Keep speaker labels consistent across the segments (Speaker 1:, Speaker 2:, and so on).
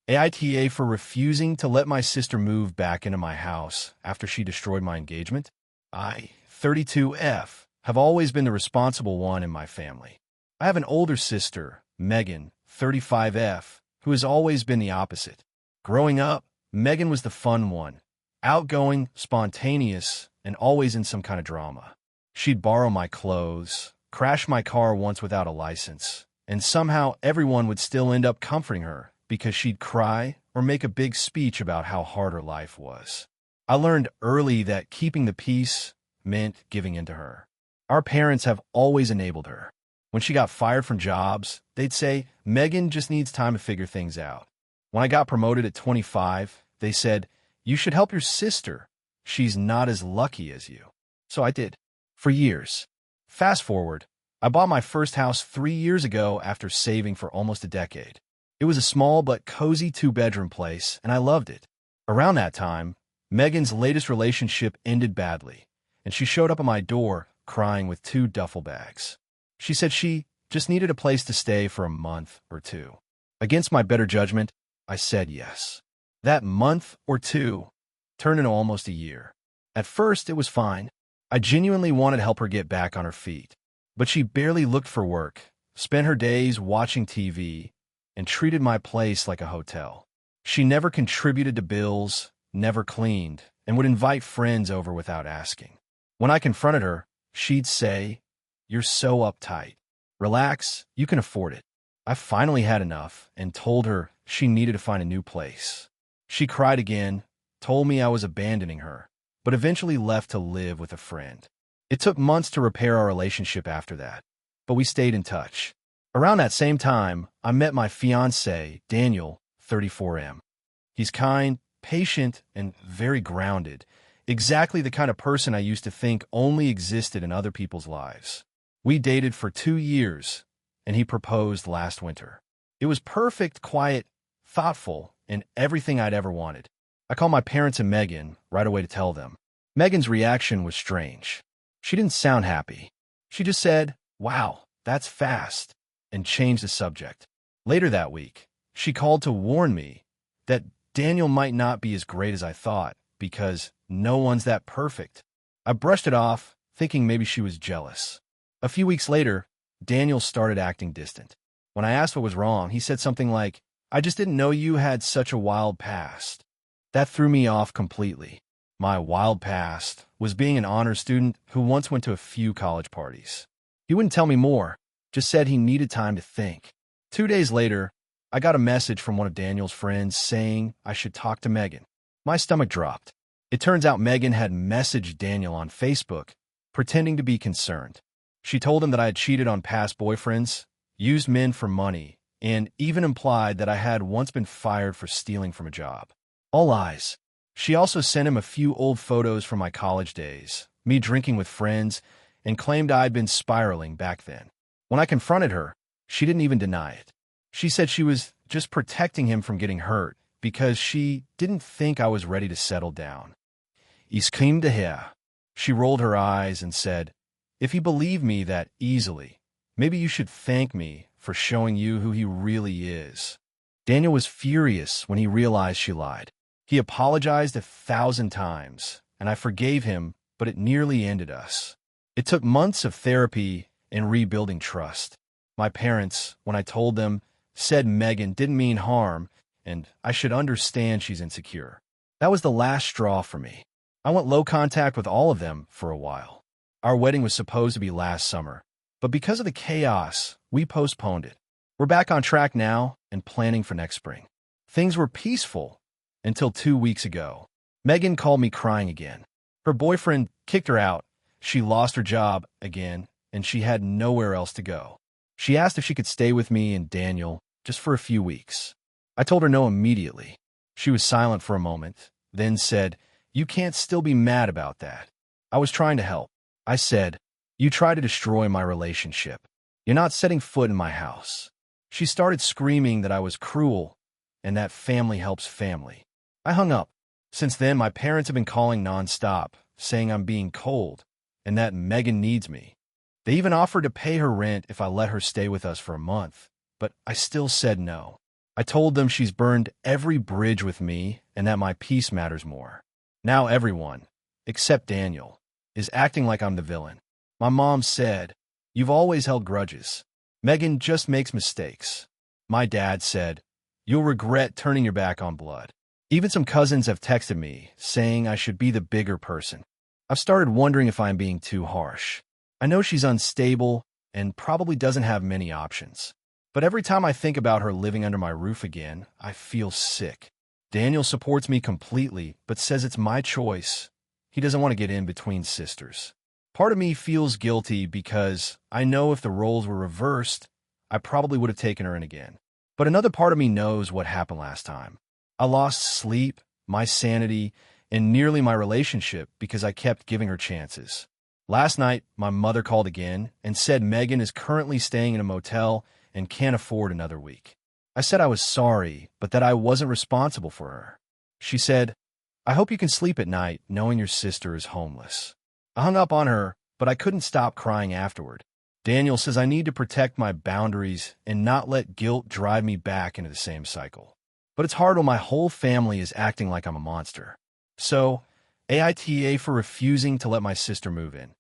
Speaker 1: AITA for refusing to let my sister move back into my house after she destroyed my engagement. I, 32F, have always been the responsible one in my family. I have an older sister, Megan, 35F, who has always been the opposite. Growing up, Megan was the fun one, outgoing, spontaneous, and always in some kind of drama. She'd borrow my clothes, crash my car once without a license, and somehow everyone would still end up comforting her because she'd cry or make a big speech about how hard her life was. I learned early that keeping the peace meant giving in to her. Our parents have always enabled her. When she got fired from jobs, they'd say, "Megan just needs time to figure things out." When I got promoted at 25, they said, "You should help your sister. She's not as lucky as you." So I did. For years. Fast forward, I bought my first house 3 years ago after saving for almost a decade. It was a small but cozy 2-bedroom place, and I loved it. Around that time, Megan's latest relationship ended badly, and she showed up at my door crying with 2 duffel bags. She said she just needed a place to stay for a month or 2. Against my better judgment, I said yes. That month or 2 turned into almost a year. At first, it was fine. I genuinely wanted to help her get back on her feet. But she barely looked for work, spent her days watching TV, and treated my place like a hotel. She never contributed to bills, never cleaned, and would invite friends over without asking. When I confronted her, she'd say, "You're so uptight. Relax, you can afford it." I finally had enough and told her she needed to find a new place. She cried again, told me I was abandoning her, but eventually left to live with a friend. It took months to repair our relationship after that, but we stayed in touch. Around that same time, I met my fiancé, Daniel, 34M. He's kind, patient, and very grounded, exactly the kind of person I used to think only existed in other people's lives. We dated for 2 years, and he proposed last winter. It was perfect, quiet, thoughtful, and everything I'd ever wanted. I called my parents and Megan right away to tell them. Megan's reaction was strange. She didn't sound happy. She just said, "Wow, that's fast," and changed the subject. Later that week, she called to warn me that Daniel might not be as great as I thought because no one's that perfect. I brushed it off, thinking maybe she was jealous. A few weeks later, Daniel started acting distant. When I asked what was wrong, he said something like, "I just didn't know you had such a wild past." That threw me off completely. My wild past was being an honors student who once went to a few college parties. He wouldn't tell me more, just said he needed time to think. 2 days later, I got a message from one of Daniel's friends saying I should talk to Megan. My stomach dropped. It turns out Megan had messaged Daniel on Facebook, pretending to be concerned. She told him that I had cheated on past boyfriends, used men for money, and even implied that I had once been fired for stealing from a job. All lies. She also sent him a few old photos from my college days, me drinking with friends, and claimed I'd been spiraling back then. When I confronted her, she didn't even deny it. She said she was just protecting him from getting hurt because she didn't think I was ready to settle down. Ich kam daher. She rolled her eyes and said, "If you believe me that easily, maybe you should thank me for showing you who he really is." Daniel was furious when he realized she lied. He apologized 1,000 times, and I forgave him, but it nearly ended us. It took months of therapy and rebuilding trust. My parents, when I told them, said Megan didn't mean harm, and I should understand she's insecure. That was the last straw for me. I went low contact with all of them for a while. Our wedding was supposed to be last summer, but because of the chaos, we postponed it. We're back on track now and planning for next spring. Things were peaceful until 2 weeks ago. Megan called me crying again. Her boyfriend kicked her out. She lost her job again, and she had nowhere else to go. She asked if she could stay with me and Daniel just for a few weeks. I told her no immediately. She was silent for a moment, then said, "You can't still be mad about that." I was trying to help. I said, "You try to destroy my relationship. You're not setting foot in my house." She started screaming that I was cruel and that family helps family. I hung up. Since then, my parents have been calling nonstop, saying I'm being cold and that Megan needs me. They even offered to pay her rent if I let her stay with us for a month, but I still said no. I told them she's burned every bridge with me and that my peace matters more. Now everyone, except Daniel, is acting like I'm the villain. My mom said, "You've always held grudges. Megan just makes mistakes." My dad said, "You'll regret turning your back on blood." Even some cousins have texted me, saying I should be the bigger person. I've started wondering if I'm being too harsh. I know she's unstable and probably doesn't have many options. But every time I think about her living under my roof again, I feel sick. Daniel supports me completely, but says it's my choice. He doesn't want to get in between sisters. Part of me feels guilty because I know if the roles were reversed, I probably would have taken her in again. But another part of me knows what happened last time. I lost sleep, my sanity, and nearly my relationship because I kept giving her chances. Last night, my mother called again and said Megan is currently staying in a motel and can't afford another week. I said I was sorry, but that I wasn't responsible for her. She said, "I hope you can sleep at night knowing your sister is homeless." I hung up on her, but I couldn't stop crying afterward. Daniel says I need to protect my boundaries and not let guilt drive me back into the same cycle. But it's hard when my whole family is acting like I'm a monster. So, AITA for refusing to let my sister move in,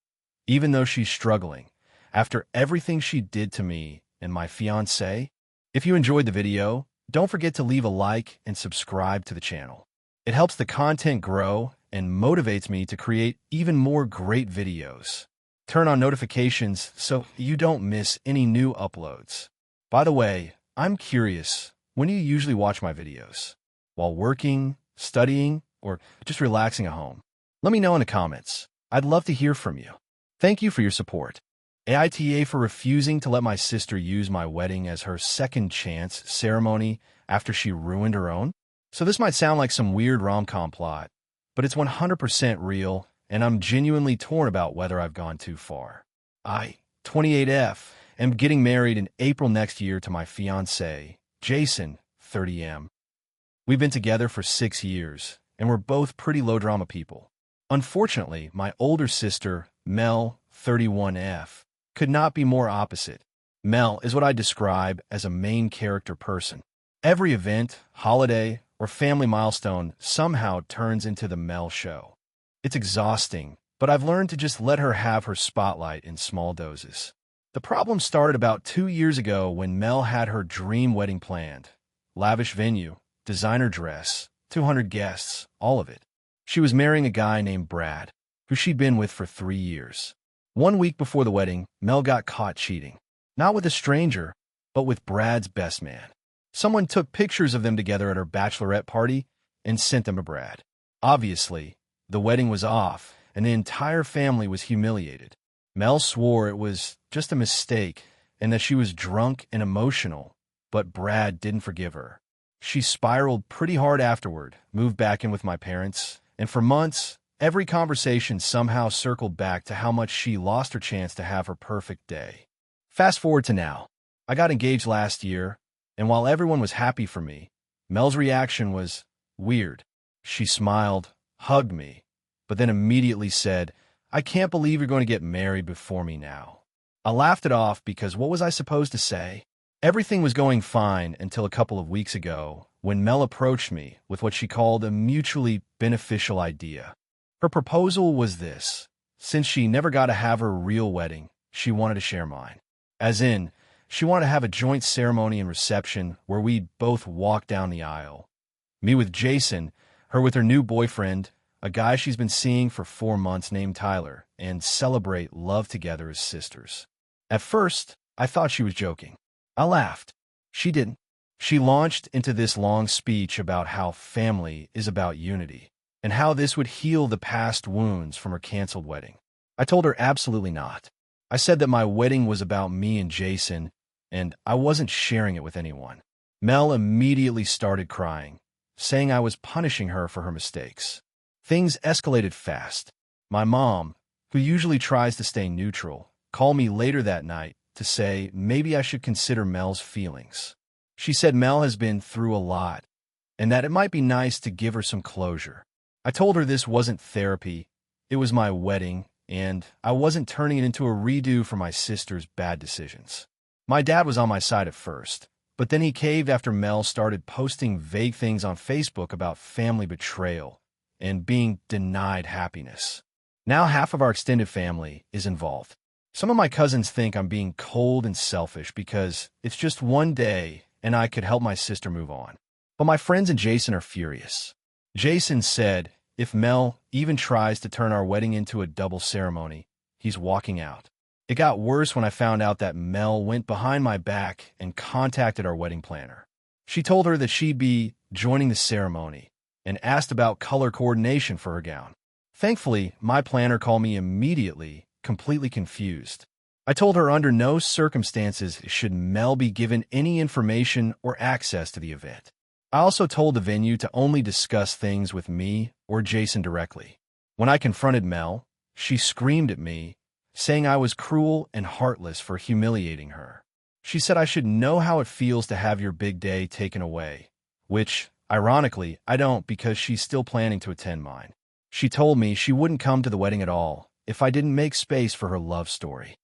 Speaker 1: even though she's struggling, after everything she did to me and my fiancé. If you enjoyed the video, don't forget to leave a like and subscribe to the channel. It helps the content grow and motivates me to create even more great videos. Turn on notifications so you don't miss any new uploads. By the way, I'm curious, when do you usually watch my videos? While working, studying, or just relaxing at home? Let me know in the comments. I'd love to hear from you. Thank you for your support. AITA for refusing to let my sister use my wedding as her second chance ceremony after she ruined her own. So this might sound like some weird rom-com plot, but it's 100% real, and I'm genuinely torn about whether I've gone too far. I, 28F, am getting married in April next year to my fiancé, Jason, 30M. We've been together for 6 years, and we're both pretty low-drama people. Unfortunately, my older sister, Mel, 31F, could not be more opposite. Mel is what I describe as a main character person. Every event, holiday, or family milestone somehow turns into the Mel show. It's exhausting, but I've learned to just let her have her spotlight in small doses. The problem started about 2 years ago when Mel had her dream wedding planned. Lavish venue, designer dress, 200 guests, all of it. She was marrying a guy named Brad, who she'd been with for 3 years. 1 week before the wedding, Mel got caught cheating. Not with a stranger, but with Brad's best man. Someone took pictures of them together at her bachelorette party and sent them to Brad. Obviously, the wedding was off, and the entire family was humiliated. Mel swore it was just a mistake and that she was drunk and emotional, but Brad didn't forgive her. She spiraled pretty hard afterward, moved back in with my parents, and for months, every conversation somehow circled back to how much she lost her chance to have her perfect day. Fast forward to now. I got engaged last year, and while everyone was happy for me, Mel's reaction was weird. She smiled, hugged me, but then immediately said, "I can't believe you're going to get married before me now." I laughed it off because what was I supposed to say? Everything was going fine until a couple of weeks ago when Mel approached me with what she called a mutually beneficial idea. Her proposal was this: since she never got to have her real wedding, she wanted to share mine. As in, she wanted to have a joint ceremony and reception where we'd both walk down the aisle. Me with Jason, her with her new boyfriend, a guy she's been seeing for 4 months named Tyler, and celebrate love together as sisters. At first, I thought she was joking. I laughed. She didn't. She launched into this long speech about how family is about unity, and how this would heal the past wounds from her canceled wedding. I told her absolutely not. I said that my wedding was about me and Jason, and I wasn't sharing it with anyone. Mel immediately started crying, saying I was punishing her for her mistakes. Things escalated fast. My mom, who usually tries to stay neutral, called me later that night to say maybe I should consider Mel's feelings. She said Mel has been through a lot, and that it might be nice to give her some closure. I told her this wasn't therapy, it was my wedding, and I wasn't turning it into a redo for my sister's bad decisions. My dad was on my side at first, But then he caved after Mel started posting vague things on Facebook about family betrayal and being denied happiness. Now half of our extended family is involved. Some of my cousins think I'm being cold and selfish because it's just one day and I could help my sister move on. But my friends and Jason are furious. Jason said if Mel even tries to turn our wedding into a double ceremony, he's walking out. It got worse when I found out that Mel went behind my back and contacted our wedding planner. She told her that she'd be joining the ceremony and asked about color coordination for her gown. Thankfully, my planner called me immediately, completely confused. I told her under no circumstances should Mel be given any information or access to the event. I also told the venue to only discuss things with me or Jason directly. When I confronted Mel, she screamed at me, saying I was cruel and heartless for humiliating her. She said I should know how it feels to have your big day taken away, which, ironically, I don't because she's still planning to attend mine. She told me she wouldn't come to the wedding at all if I didn't make space for her love story.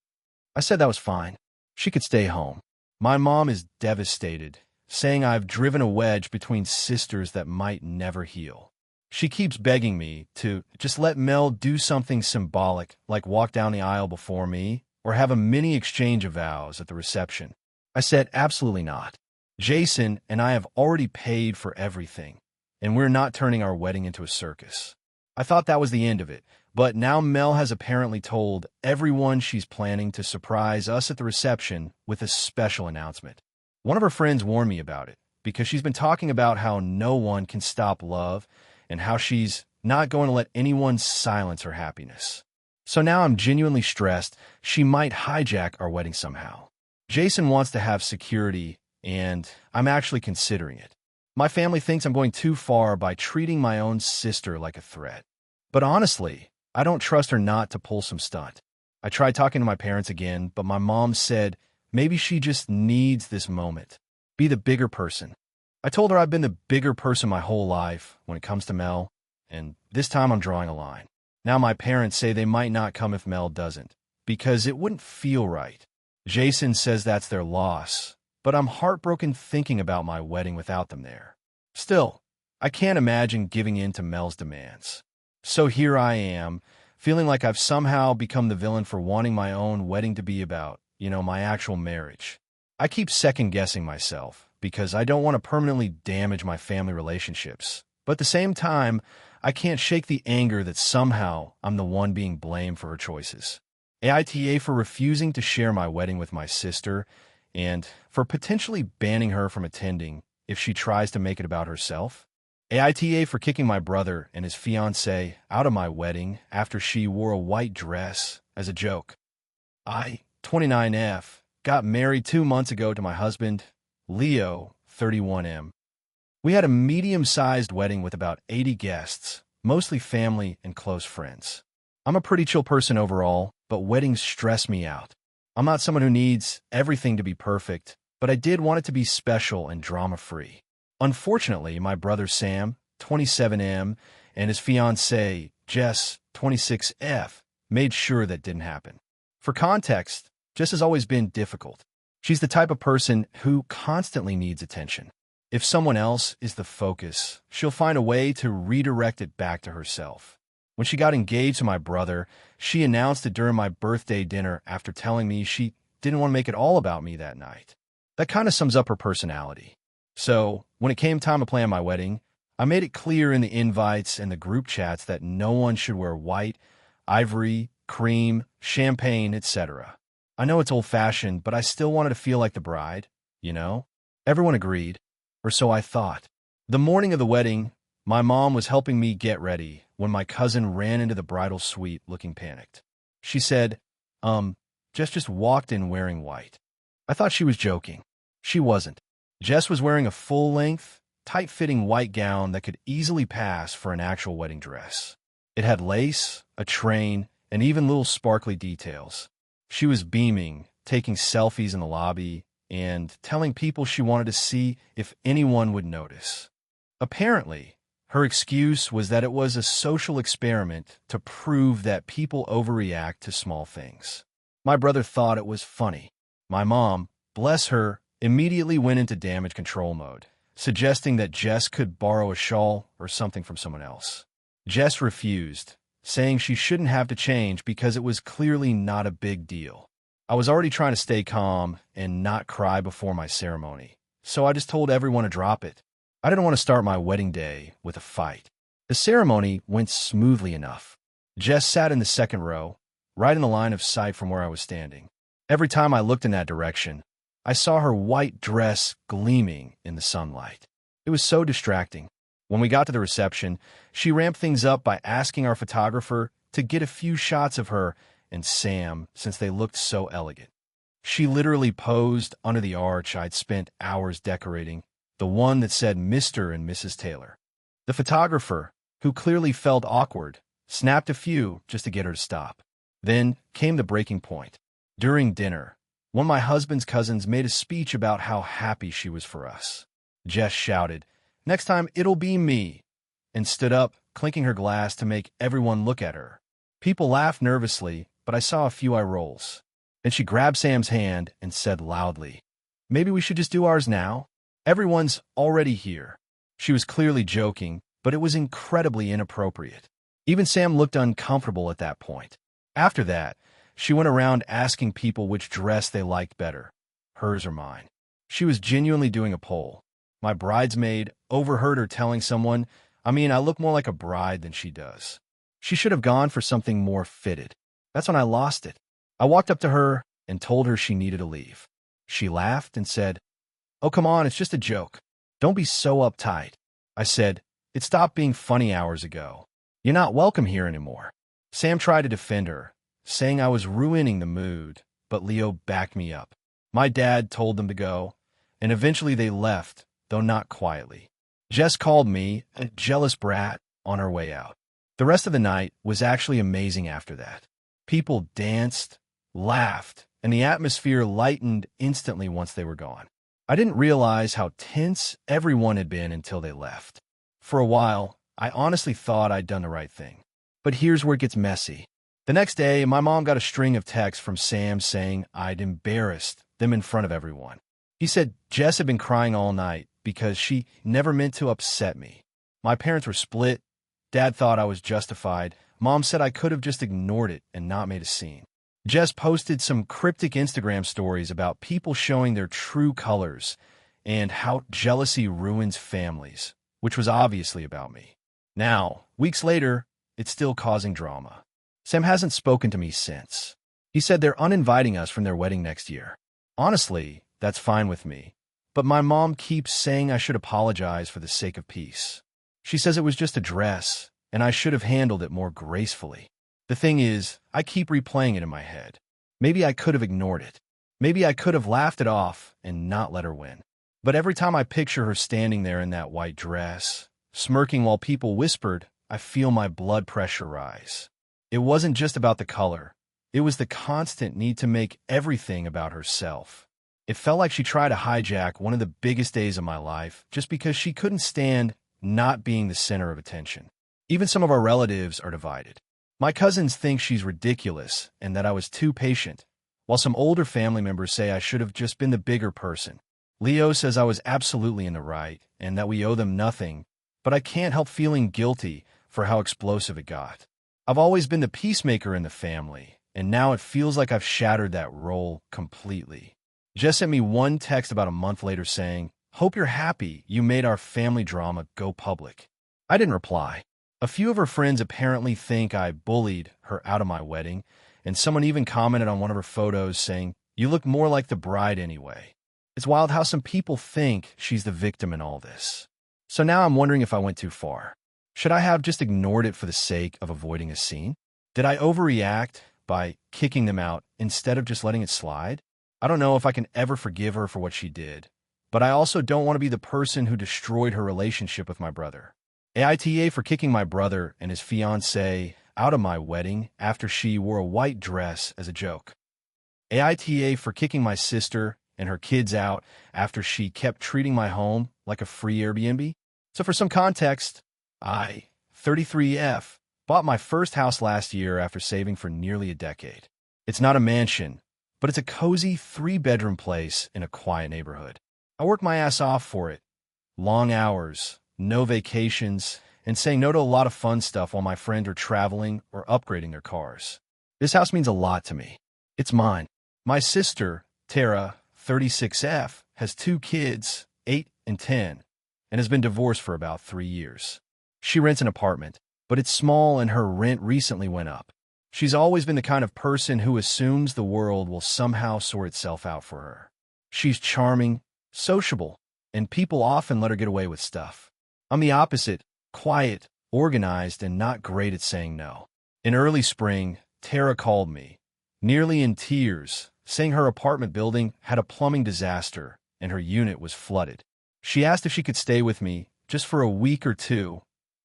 Speaker 1: I said that was fine. She could stay home. My mom is devastated, saying I've driven a wedge between sisters that might never heal. She keeps begging me to just let Mel do something symbolic, like walk down the aisle before me, or have a mini exchange of vows at the reception. I said absolutely not. Jason and I have already paid for everything, and we're not turning our wedding into a circus. I thought that was the end of it, but now Mel has apparently told everyone she's planning to surprise us at the reception with a special announcement. One of her friends warned me about it, because she's been talking about how no one can stop love and how she's not going to let anyone silence her happiness. So now I'm genuinely stressed she might hijack our wedding somehow. Jason wants to have security, and I'm actually considering it. My family thinks I'm going too far by treating my own sister like a threat. But honestly, I don't trust her not to pull some stunt. I tried talking to my parents again, but my mom said maybe she just needs this moment. Be the bigger person. I told her I've been the bigger person my whole life when it comes to Mel, and this time I'm drawing a line. Now my parents say they might not come if Mel doesn't, because it wouldn't feel right. Jason says that's their loss, but I'm heartbroken thinking about my wedding without them there. Still, I can't imagine giving in to Mel's demands. So here I am, feeling like I've somehow become the villain for wanting my own wedding to be about, my actual marriage. I keep second-guessing myself because I don't want to permanently damage my family relationships. But at the same time, I can't shake the anger that somehow I'm the one being blamed for her choices. AITA for refusing to share my wedding with my sister and for potentially banning her from attending if she tries to make it about herself. AITA for kicking my brother and his fiancée out of my wedding after she wore a white dress as a joke. I, 29F, got married 2 months ago to my husband, Leo, 31M. We had a medium-sized wedding with about 80 guests, mostly family and close friends. I'm a pretty chill person overall, but weddings stress me out. I'm not someone who needs everything to be perfect, but I did want it to be special and drama-free. Unfortunately, my brother Sam, 27M, and his fiancée, Jess, 26F, made sure that didn't happen. For context, Jess has always been difficult. She's the type of person who constantly needs attention. If someone else is the focus, she'll find a way to redirect it back to herself. When she got engaged to my brother, she announced it during my birthday dinner after telling me she didn't want to make it all about me that night. That kind of sums up her personality. So, when it came time to plan my wedding, I made it clear in the invites and the group chats that no one should wear white, ivory, cream, champagne, etc. I know it's old-fashioned, but I still wanted to feel like the bride, Everyone agreed, or so I thought. The morning of the wedding, my mom was helping me get ready when my cousin ran into the bridal suite looking panicked. She said, Jess just walked in wearing white. I thought she was joking. She wasn't. Jess was wearing a full-length, tight-fitting white gown that could easily pass for an actual wedding dress. It had lace, a train, and even little sparkly details. She was beaming, taking selfies in the lobby, and telling people she wanted to see if anyone would notice. Apparently, her excuse was that it was a social experiment to prove that people overreact to small things. My brother thought it was funny. My mom, bless her, immediately went into damage control mode, suggesting that Jess could borrow a shawl or something from someone else. Jess refused, saying she shouldn't have to change because it was clearly not a big deal. I was already trying to stay calm and not cry before my ceremony, so I just told everyone to drop it. I didn't want to start my wedding day with a fight. The ceremony went smoothly enough. Jess sat in the second row, right in the line of sight from where I was standing. Every time I looked in that direction, I saw her white dress gleaming in the sunlight. It was so distracting. When we got to the reception, she ramped things up by asking our photographer to get a few shots of her and Sam since they looked so elegant. She literally posed under the arch I'd spent hours decorating, the one that said Mr. and Mrs. Taylor. The photographer, who clearly felt awkward, snapped a few just to get her to stop. Then came the breaking point. During dinner, one of my husband's cousins made a speech about how happy she was for us. Jess shouted, "Next time it'll be me," and stood up, clinking her glass to make everyone look at her. People laughed nervously, but I saw a few eye rolls. Then she grabbed Sam's hand and said loudly, "Maybe we should just do ours now? Everyone's already here." She was clearly joking, but it was incredibly inappropriate. Even Sam looked uncomfortable at that point. After that, she went around asking people which dress they liked better, hers or mine. She was genuinely doing a poll. My bridesmaid overheard her telling someone, I look more like a bride than she does. She should have gone for something more fitted. That's when I lost it. I walked up to her and told her she needed to leave. She laughed and said, "Oh, come on, it's just a joke. Don't be so uptight." I said, "It stopped being funny hours ago. You're not welcome here anymore." Sam tried to defend her, saying I was ruining the mood, but Leo backed me up. My dad told them to go, and eventually they left, though not quietly. Jess called me a jealous brat on her way out. The rest of the night was actually amazing after that. People danced, laughed, and the atmosphere lightened instantly once they were gone. I didn't realize how tense everyone had been until they left. For a while, I honestly thought I'd done the right thing. But here's where it gets messy. The next day, my mom got a string of texts from Sam saying I'd embarrassed them in front of everyone. He said Jess had been crying all night because she never meant to upset me. My parents were split. Dad thought I was justified. Mom said I could have just ignored it and not made a scene. Jess posted some cryptic Instagram stories about people showing their true colors and how jealousy ruins families, which was obviously about me. Now, weeks later, it's still causing drama. Sam hasn't spoken to me since. He said they're uninviting us from their wedding next year. Honestly, that's fine with me. But my mom keeps saying I should apologize for the sake of peace. She says it was just a dress, and I should have handled it more gracefully. The thing is, I keep replaying it in my head. Maybe I could have ignored it. Maybe I could have laughed it off and not let her win. But every time I picture her standing there in that white dress, smirking while people whispered, I feel my blood pressure rise. It wasn't just about the color. It was the constant need to make everything about herself. It felt like she tried to hijack one of the biggest days of my life just because she couldn't stand not being the center of attention. Even some of our relatives are divided. My cousins think she's ridiculous and that I was too patient, while some older family members say I should have just been the bigger person. Leo says I was absolutely in the right and that we owe them nothing, but I can't help feeling guilty for how explosive it got. I've always been the peacemaker in the family, and now it feels like I've shattered that role completely. Jess sent me one text about a month later saying, "Hope you're happy you made our family drama go public." I didn't reply. A few of her friends apparently think I bullied her out of my wedding, and someone even commented on one of her photos saying, "You look more like the bride anyway." It's wild how some people think she's the victim in all this. So now I'm wondering if I went too far. Should I have just ignored it for the sake of avoiding a scene? Did I overreact by kicking them out instead of just letting it slide? I don't know if I can ever forgive her for what she did, but I also don't want to be the person who destroyed her relationship with my brother. AITA for kicking my brother and his fiancée out of my wedding after she wore a white dress as a joke. AITA for kicking my sister and her kids out after she kept treating my home like a free Airbnb. So for some context, I, 33F, bought my first house last year after saving for nearly a decade. It's not a mansion, but it's a cozy 3-bedroom place in a quiet neighborhood. I work my ass off for it. Long hours, no vacations, and saying no to a lot of fun stuff while my friends are traveling or upgrading their cars. This house means a lot to me. It's mine. My sister, Tara, 36F, has 2 kids, 8 and 10, and has been divorced for about 3 years. She rents an apartment, but it's small and her rent recently went up. She's always been the kind of person who assumes the world will somehow sort itself out for her. She's charming, sociable, and people often let her get away with stuff. I'm the opposite, quiet, organized, and not great at saying no. In early spring, Tara called me, nearly in tears, saying her apartment building had a plumbing disaster and her unit was flooded. She asked if she could stay with me just for a week or 2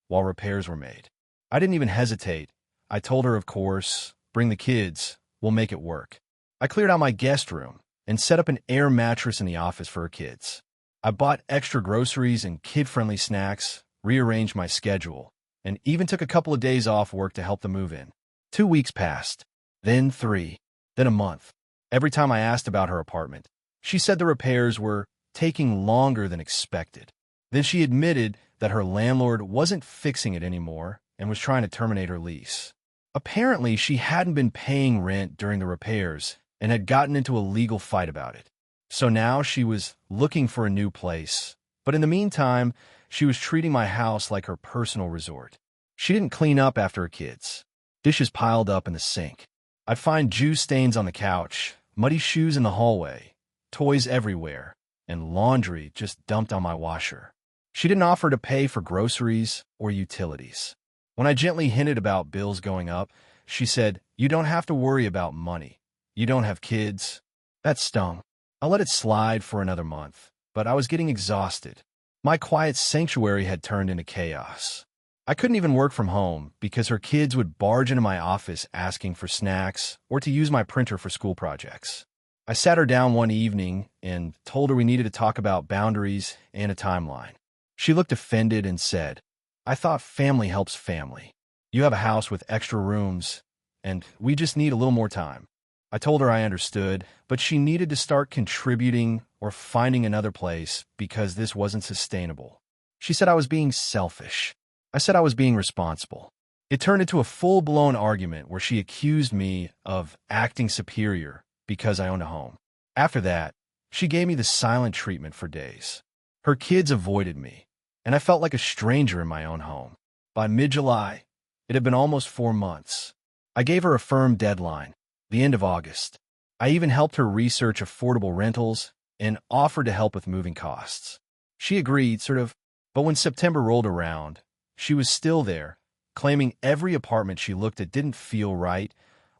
Speaker 1: while repairs were made. I didn't even hesitate. I told her, of course, bring the kids, we'll make it work. I cleared out my guest room and set up an air mattress in the office for her kids. I bought extra groceries and kid-friendly snacks, rearranged my schedule, and even took a couple of days off work to help them move in. 2 weeks passed, then 3, then a month. Every time I asked about her apartment, she said the repairs were taking longer than expected. Then she admitted that her landlord wasn't fixing it anymore and was trying to terminate her lease. Apparently, she hadn't been paying rent during the repairs and had gotten into a legal fight about it. So now she was looking for a new place. But in the meantime, she was treating my house like her personal resort. She didn't clean up after her kids. Dishes piled up in the sink. I'd find juice stains on the couch, muddy shoes in the hallway, toys everywhere, and laundry just dumped on my washer. She didn't offer to pay for groceries or utilities. When I gently hinted about bills going up, she said, "You don't have to worry about money. You don't have kids." That stung. I let it slide for another month, but I was getting exhausted. My quiet sanctuary had turned into chaos. I couldn't even work from home because her kids would barge into my office asking for snacks or to use my printer for school projects. I sat her down one evening and told her we needed to talk about boundaries and a timeline. She looked offended and said, "I thought family helps family. You have a house with extra rooms, and we just need a little more time." I told her I understood, but she needed to start contributing or finding another place because this wasn't sustainable. She said I was being selfish. I said I was being responsible. It turned into a full-blown argument where she accused me of acting superior because I owned a home. After that, she gave me the silent treatment for days. Her kids avoided me, and I felt like a stranger in my own home. By mid-July, it had been almost 4 months. I gave her a firm deadline, the end of August. I even helped her research affordable rentals and offered to help with moving costs. She agreed, sort of, but when September rolled around, she was still there, claiming every apartment she looked at didn't feel right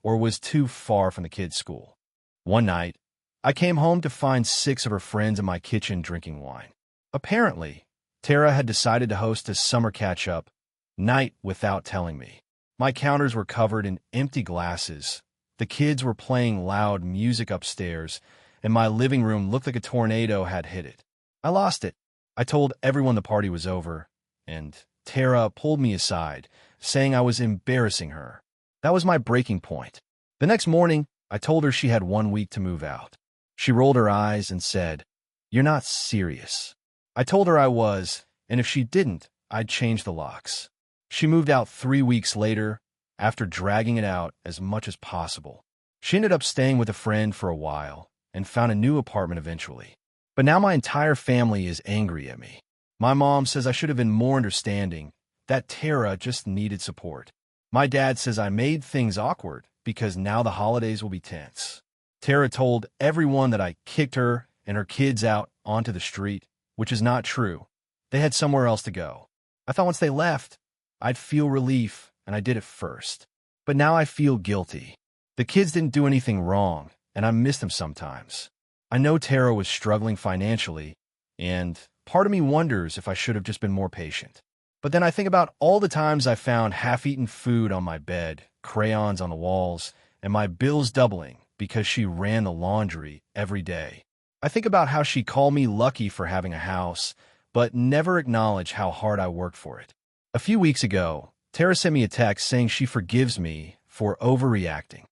Speaker 1: or was too far from the kids' school. One night, I came home to find 6 of her friends in my kitchen drinking wine. Apparently, Tara had decided to host a summer catch-up night without telling me. My counters were covered in empty glasses. The kids were playing loud music upstairs, and my living room looked like a tornado had hit it. I lost it. I told everyone the party was over, and Tara pulled me aside, saying I was embarrassing her. That was my breaking point. The next morning, I told her she had 1 week to move out. She rolled her eyes and said, "You're not serious." I told her I was, and if she didn't, I'd change the locks. She moved out 3 weeks later, after dragging it out as much as possible. She ended up staying with a friend for a while and found a new apartment eventually. But now my entire family is angry at me. My mom says I should have been more understanding, that Tara just needed support. My dad says I made things awkward because now the holidays will be tense. Tara told everyone that I kicked her and her kids out onto the street, which is not true. They had somewhere else to go. I thought once they left, I'd feel relief, and I did it first. But now I feel guilty. The kids didn't do anything wrong, and I miss them sometimes. I know Tara was struggling financially, and part of me wonders if I should have just been more patient. But then I think about all the times I found half-eaten food on my bed, crayons on the walls, and my bills doubling because she ran the laundry every day. I think about how she called me lucky for having a house, but never acknowledged how hard I worked for it. A few weeks ago, Tara sent me a text saying she forgives me for overreacting.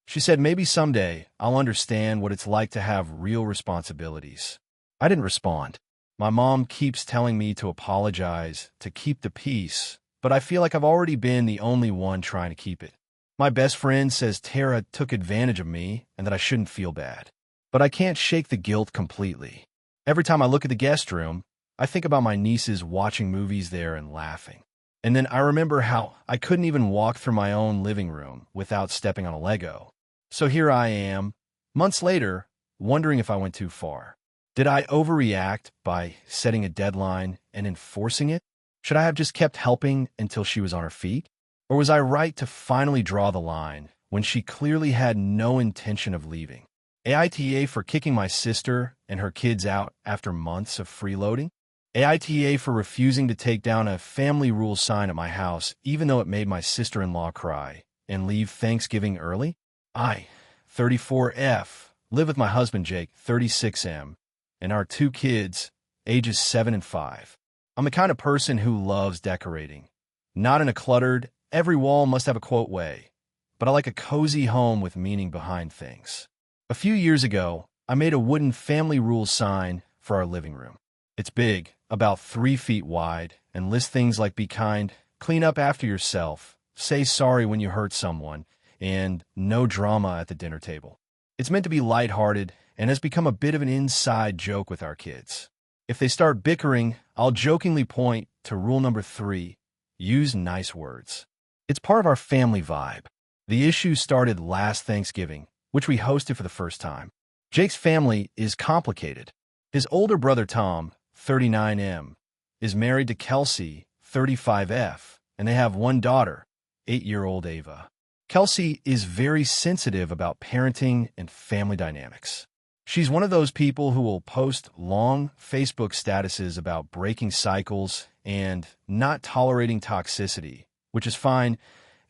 Speaker 1: She said maybe someday I'll understand what it's like to have real responsibilities. I didn't respond. My mom keeps telling me to apologize, to keep the peace, but I feel like I've already been the only one trying to keep it. My best friend says Tara took advantage of me and that I shouldn't feel bad. But I can't shake the guilt completely. Every time I look at the guest room, I think about my nieces watching movies there and laughing. And then I remember how I couldn't even walk through my own living room without stepping on a Lego. So here I am, months later, wondering if I went too far. Did I overreact by setting a deadline and enforcing it? Should I have just kept helping until she was on her feet? Or was I right to finally draw the line when she clearly had no intention of leaving? AITA for kicking my sister and her kids out after months of freeloading? AITA for refusing to take down a family rule sign at my house even though it made my sister-in-law cry and leave Thanksgiving early? I, 34F, live with my husband Jake, 36M, and our 2 kids, ages 7 and 5. I'm the kind of person who loves decorating. Not in a cluttered, every wall must have a quote way, but I like a cozy home with meaning behind things. A few years ago, I made a wooden family rules sign for our living room. It's big, about 3 feet wide, and lists things like be kind, clean up after yourself, say sorry when you hurt someone, and no drama at the dinner table. It's meant to be lighthearted and has become a bit of an inside joke with our kids. If they start bickering, I'll jokingly point to rule number 3, use nice words. It's part of our family vibe. The issue started last Thanksgiving, which we hosted for the first time. Jake's family is complicated. His older brother Tom, 39M, is married to Kelsey, 35F, and they have 1 daughter, 8-year-old Ava. Kelsey is very sensitive about parenting and family dynamics. She's one of those people who will post long Facebook statuses about breaking cycles and not tolerating toxicity, which is fine.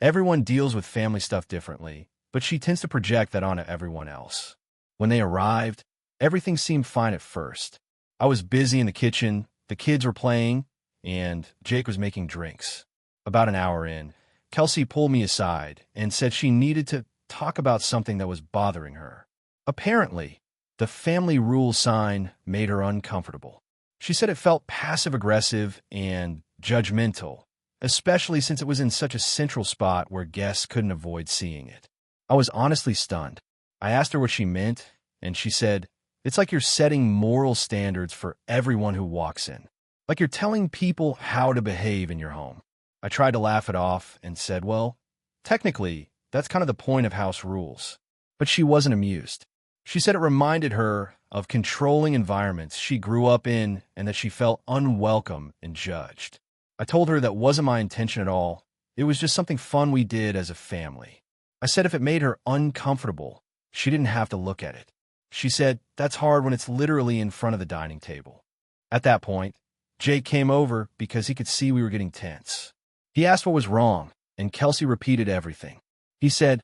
Speaker 1: Everyone deals with family stuff differently, but she tends to project that onto everyone else. When they arrived, everything seemed fine at first. I was busy in the kitchen, the kids were playing, and Jake was making drinks. About an hour in, Kelsey pulled me aside and said she needed to talk about something that was bothering her. Apparently, the family rule sign made her uncomfortable. She said it felt passive-aggressive and judgmental, especially since it was in such a central spot where guests couldn't avoid seeing it. I was honestly stunned. I asked her what she meant, and she said, it's like you're setting moral standards for everyone who walks in. Like you're telling people how to behave in your home. I tried to laugh it off and said, well, technically, that's kind of the point of house rules. But she wasn't amused. She said it reminded her of controlling environments she grew up in and that she felt unwelcome and judged. I told her that wasn't my intention at all. It was just something fun we did as a family. I said if it made her uncomfortable, she didn't have to look at it. She said, that's hard when it's literally in front of the dining table. At that point, Jake came over because he could see we were getting tense. He asked what was wrong, and Kelsey repeated everything. He said,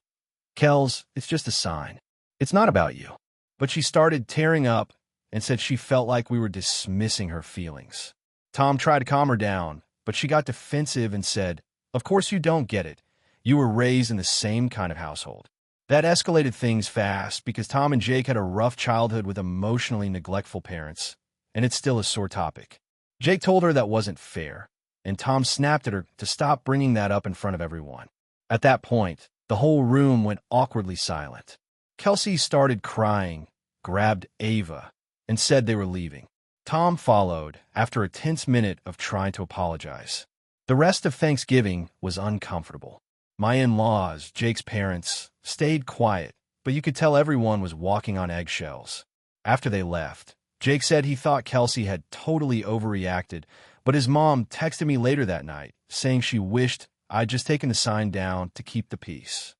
Speaker 1: Kels, it's just a sign. It's not about you. But she started tearing up and said she felt like we were dismissing her feelings. Tom tried to calm her down, but she got defensive and said, of course you don't get it. You were raised in the same kind of household. That escalated things fast because Tom and Jake had a rough childhood with emotionally neglectful parents, and it's still a sore topic. Jake told her that wasn't fair, and Tom snapped at her to stop bringing that up in front of everyone. At that point, the whole room went awkwardly silent. Kelsey started crying, grabbed Ava, and said they were leaving. Tom followed after a tense minute of trying to apologize. The rest of Thanksgiving was uncomfortable. My in-laws, Jake's parents, stayed quiet, but you could tell everyone was walking on eggshells. After they left, Jake said he thought Kelsey had totally overreacted, but his mom texted me later that night, saying she wished I'd just taken the sign down to keep the peace.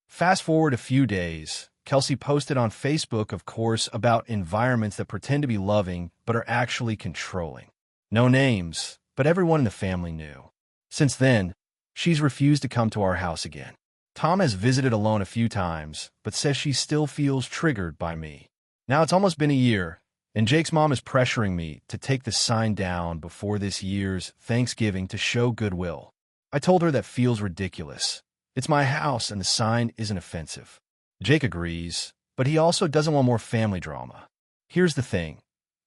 Speaker 1: Fast forward a few days, Kelsey posted on Facebook, of course, about environments that pretend to be loving but are actually controlling. No names, but everyone in the family knew. Since then, she's refused to come to our house again. Tom has visited alone a few times, but says she still feels triggered by me. Now it's almost been a year, and Jake's mom is pressuring me to take the sign down before this year's Thanksgiving to show goodwill. I told her that feels ridiculous. It's my house and the sign isn't offensive. Jake agrees, but he also doesn't want more family drama. Here's the thing.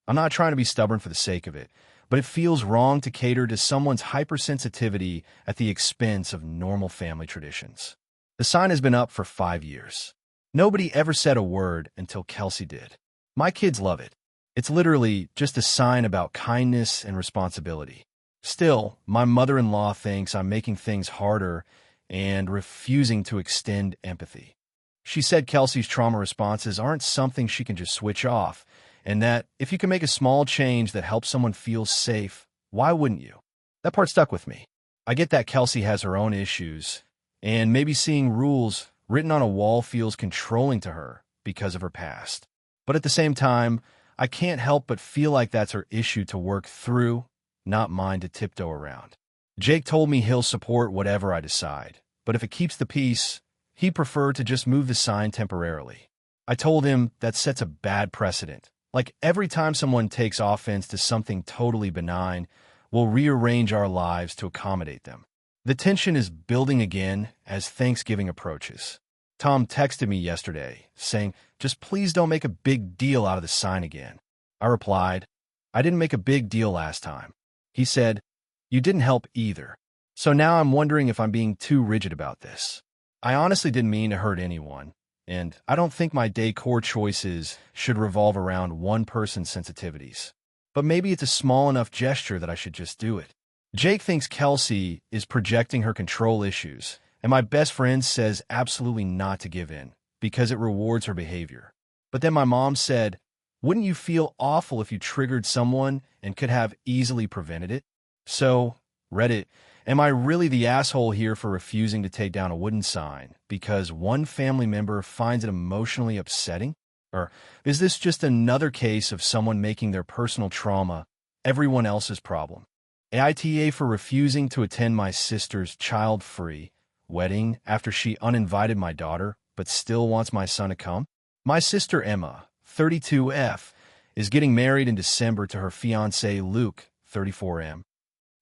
Speaker 1: I'm not trying to be stubborn for the sake of it, but it feels wrong to cater to someone's hypersensitivity at the expense of normal family traditions. The sign has been up for 5 years. Nobody ever said a word until Kelsey did. My kids love it. It's literally just a sign about kindness and responsibility. Still, my mother-in-law thinks I'm making things harder and refusing to extend empathy. She said Kelsey's trauma responses aren't something she can just switch off, and that if you can make a small change that helps someone feel safe, why wouldn't you? That part stuck with me. I get that Kelsey has her own issues, and maybe seeing rules written on a wall feels controlling to her because of her past. But at the same time, I can't help but feel like that's her issue to work through, not mine to tiptoe around. Jake told me he'll support whatever I decide, but if it keeps the peace, he'd prefer to just move the sign temporarily. I told him that sets a bad precedent. Like every time someone takes offense to something totally benign, we'll rearrange our lives to accommodate them. The tension is building again as Thanksgiving approaches. Tom texted me yesterday, saying, "Just please don't make a big deal out of the sign again." I replied, "I didn't make a big deal last time." He said, "You didn't help either." So now I'm wondering if I'm being too rigid about this. I honestly didn't mean to hurt anyone, and I don't think my decor choices should revolve around one person's sensitivities. But maybe it's a small enough gesture that I should just do it. Jake thinks Kelsey is projecting her control issues, and my best friend says absolutely not to give in, because it rewards her behavior. But then my mom said, "Wouldn't you feel awful if you triggered someone and could have easily prevented it?" So, Reddit, am I really the asshole here for refusing to take down a wooden sign because one family member finds it emotionally upsetting? Or is this just another case of someone making their personal trauma everyone else's problem? AITA for refusing to attend my sister's child-free wedding after she uninvited my daughter but still wants my son to come? My sister Emma, 32F, is getting married in December to her fiancé Luke, 34M.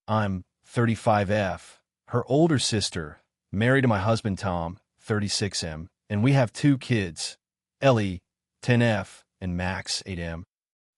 Speaker 1: I'm 35F, her older sister, married to my husband Tom, 36M, and we have 2 kids, Ellie, 10F, and Max, 8M.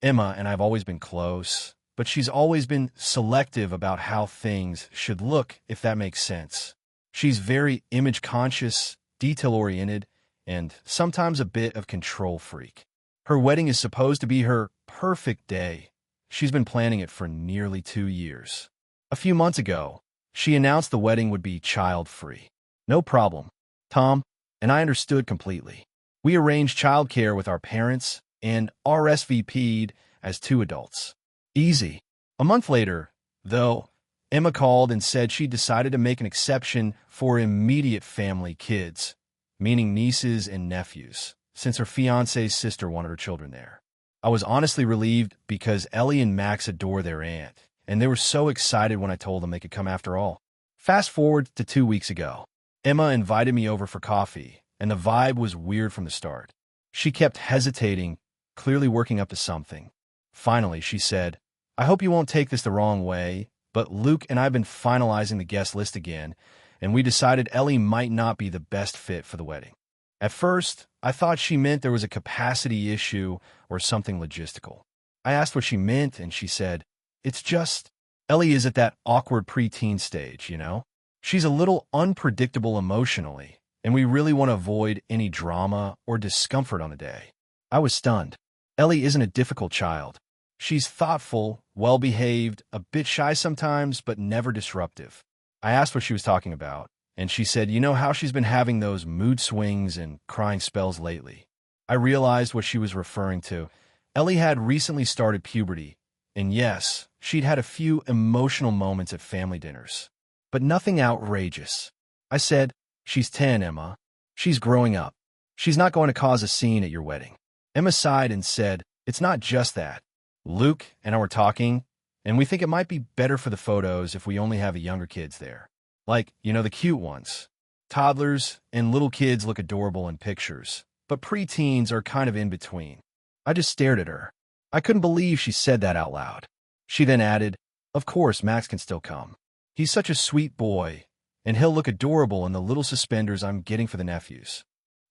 Speaker 1: Emma and I have always been close, but she's always been selective about how things should look, if that makes sense. She's very image-conscious, detail-oriented, and sometimes a bit of control freak. Her wedding is supposed to be her perfect day. She's been planning it for nearly 2 years. A few months ago, she announced the wedding would be child-free. No problem. Tom and I understood completely. We arranged childcare with our parents and RSVP'd as 2 adults. Easy. A month later, though, Emma called and said she decided to make an exception for immediate family kids, meaning nieces and nephews, since her fiancé's sister wanted her children there. I was honestly relieved because Ellie and Max adore their aunt, and they were so excited when I told them they could come after all. Fast forward to 2 weeks ago. Emma invited me over for coffee, and the vibe was weird from the start. She kept hesitating, clearly working up to something. Finally, she said, "I hope you won't take this the wrong way, but Luke and I have been finalizing the guest list again, and we decided Ellie might not be the best fit for the wedding." At first, I thought she meant there was a capacity issue or something logistical. I asked what she meant, and she said, "It's just, Ellie is at that awkward preteen stage, you know? She's a little unpredictable emotionally, and we really want to avoid any drama or discomfort on the day." I was stunned. Ellie isn't a difficult child. She's thoughtful, well-behaved, a bit shy sometimes, but never disruptive. I asked what she was talking about, and she said, "You know how she's been having those mood swings and crying spells lately?" I realized what she was referring to. Ellie had recently started puberty, and yes, she'd had a few emotional moments at family dinners, but nothing outrageous. I said, "She's 10, Emma. She's growing up. She's not going to cause a scene at your wedding." Emma sighed and said, "It's not just that. Luke and I were talking, and we think it might be better for the photos if we only have the younger kids there. Like, you know, the cute ones. Toddlers and little kids look adorable in pictures, but preteens are kind of in between." I just stared at her. I couldn't believe she said that out loud. She then added, "Of course, Max can still come. He's such a sweet boy, and he'll look adorable in the little suspenders I'm getting for the nephews."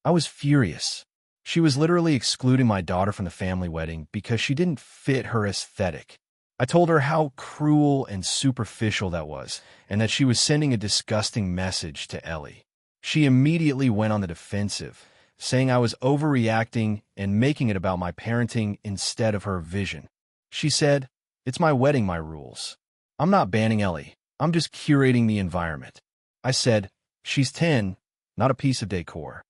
Speaker 1: I was furious. She was literally excluding my daughter from the family wedding because she didn't fit her aesthetic. I told her how cruel and superficial that was, and that she was sending a disgusting message to Ellie. She immediately went on the defensive, saying I was overreacting and making it about my parenting instead of her vision. She said, "It's my wedding, my rules. I'm not banning Ellie. I'm just curating the environment." I said, "She's 10, not a piece of decor."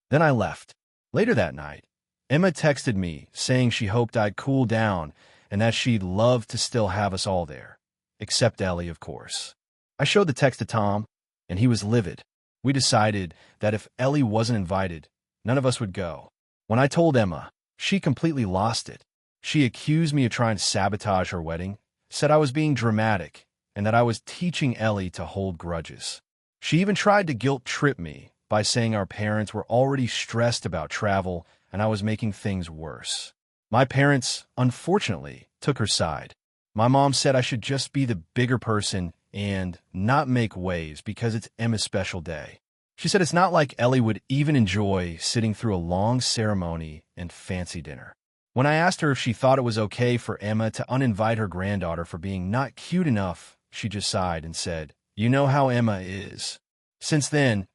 Speaker 1: Then I left. Later that night, Emma texted me saying she hoped I'd cool down and that she'd love to still have us all there. Except Ellie, of course. I showed the text to Tom, and he was livid. We decided that if Ellie wasn't invited, none of us would go. When I told Emma, she completely lost it. She accused me of trying to sabotage her wedding, said I was being dramatic, and that I was teaching Ellie to hold grudges. She even tried to guilt-trip me by saying our parents were already stressed about travel and I was making things worse. My parents, unfortunately, took her side. My mom said I should just be the bigger person and not make waves because it's Emma's special day. She said it's not like Ellie would even enjoy sitting through a long ceremony and fancy dinner. When I asked her if she thought it was okay for Emma to uninvite her granddaughter for being not cute enough, she just sighed and said, "You know how Emma is." Since then,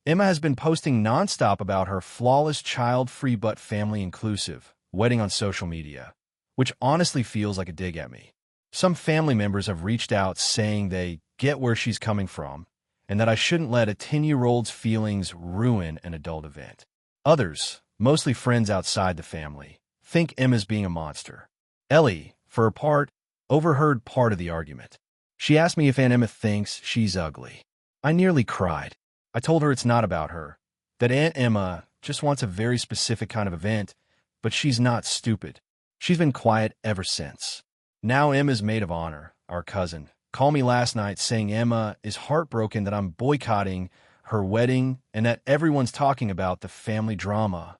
Speaker 1: Emma has been posting nonstop about her flawless, child-free but family-inclusive wedding on social media, which honestly feels like a dig at me. Some family members have reached out saying they get where she's coming from and that I shouldn't let a 10-year-old's feelings ruin an adult event. Others, mostly friends outside the family, think Emma's being a monster. Ellie, for her part, overheard part of the argument. She asked me if Aunt Emma thinks she's ugly. I nearly cried. I told her it's not about her, that Aunt Emma just wants a very specific kind of event, but she's not stupid. She's been quiet ever since. Now Emma's maid of honor, our cousin, called me last night saying Emma is heartbroken that I'm boycotting her wedding and that everyone's talking about the family drama.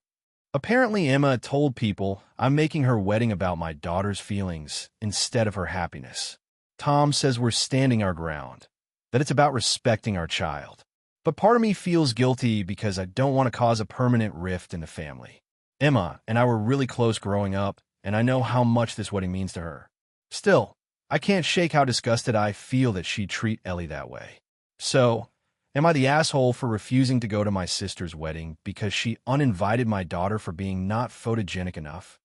Speaker 1: Apparently Emma told people I'm making her wedding about my daughter's feelings instead of her happiness. Tom says we're standing our ground, that it's about respecting our child. But part of me feels guilty because I don't want to cause a permanent rift in the family. Emma and I were really close growing up, and I know how much this wedding means to her. Still, I can't shake how disgusted I feel that she'd treat Ellie that way. So, am I the asshole for refusing to go to my sister's wedding because she uninvited my daughter for being not photogenic enough?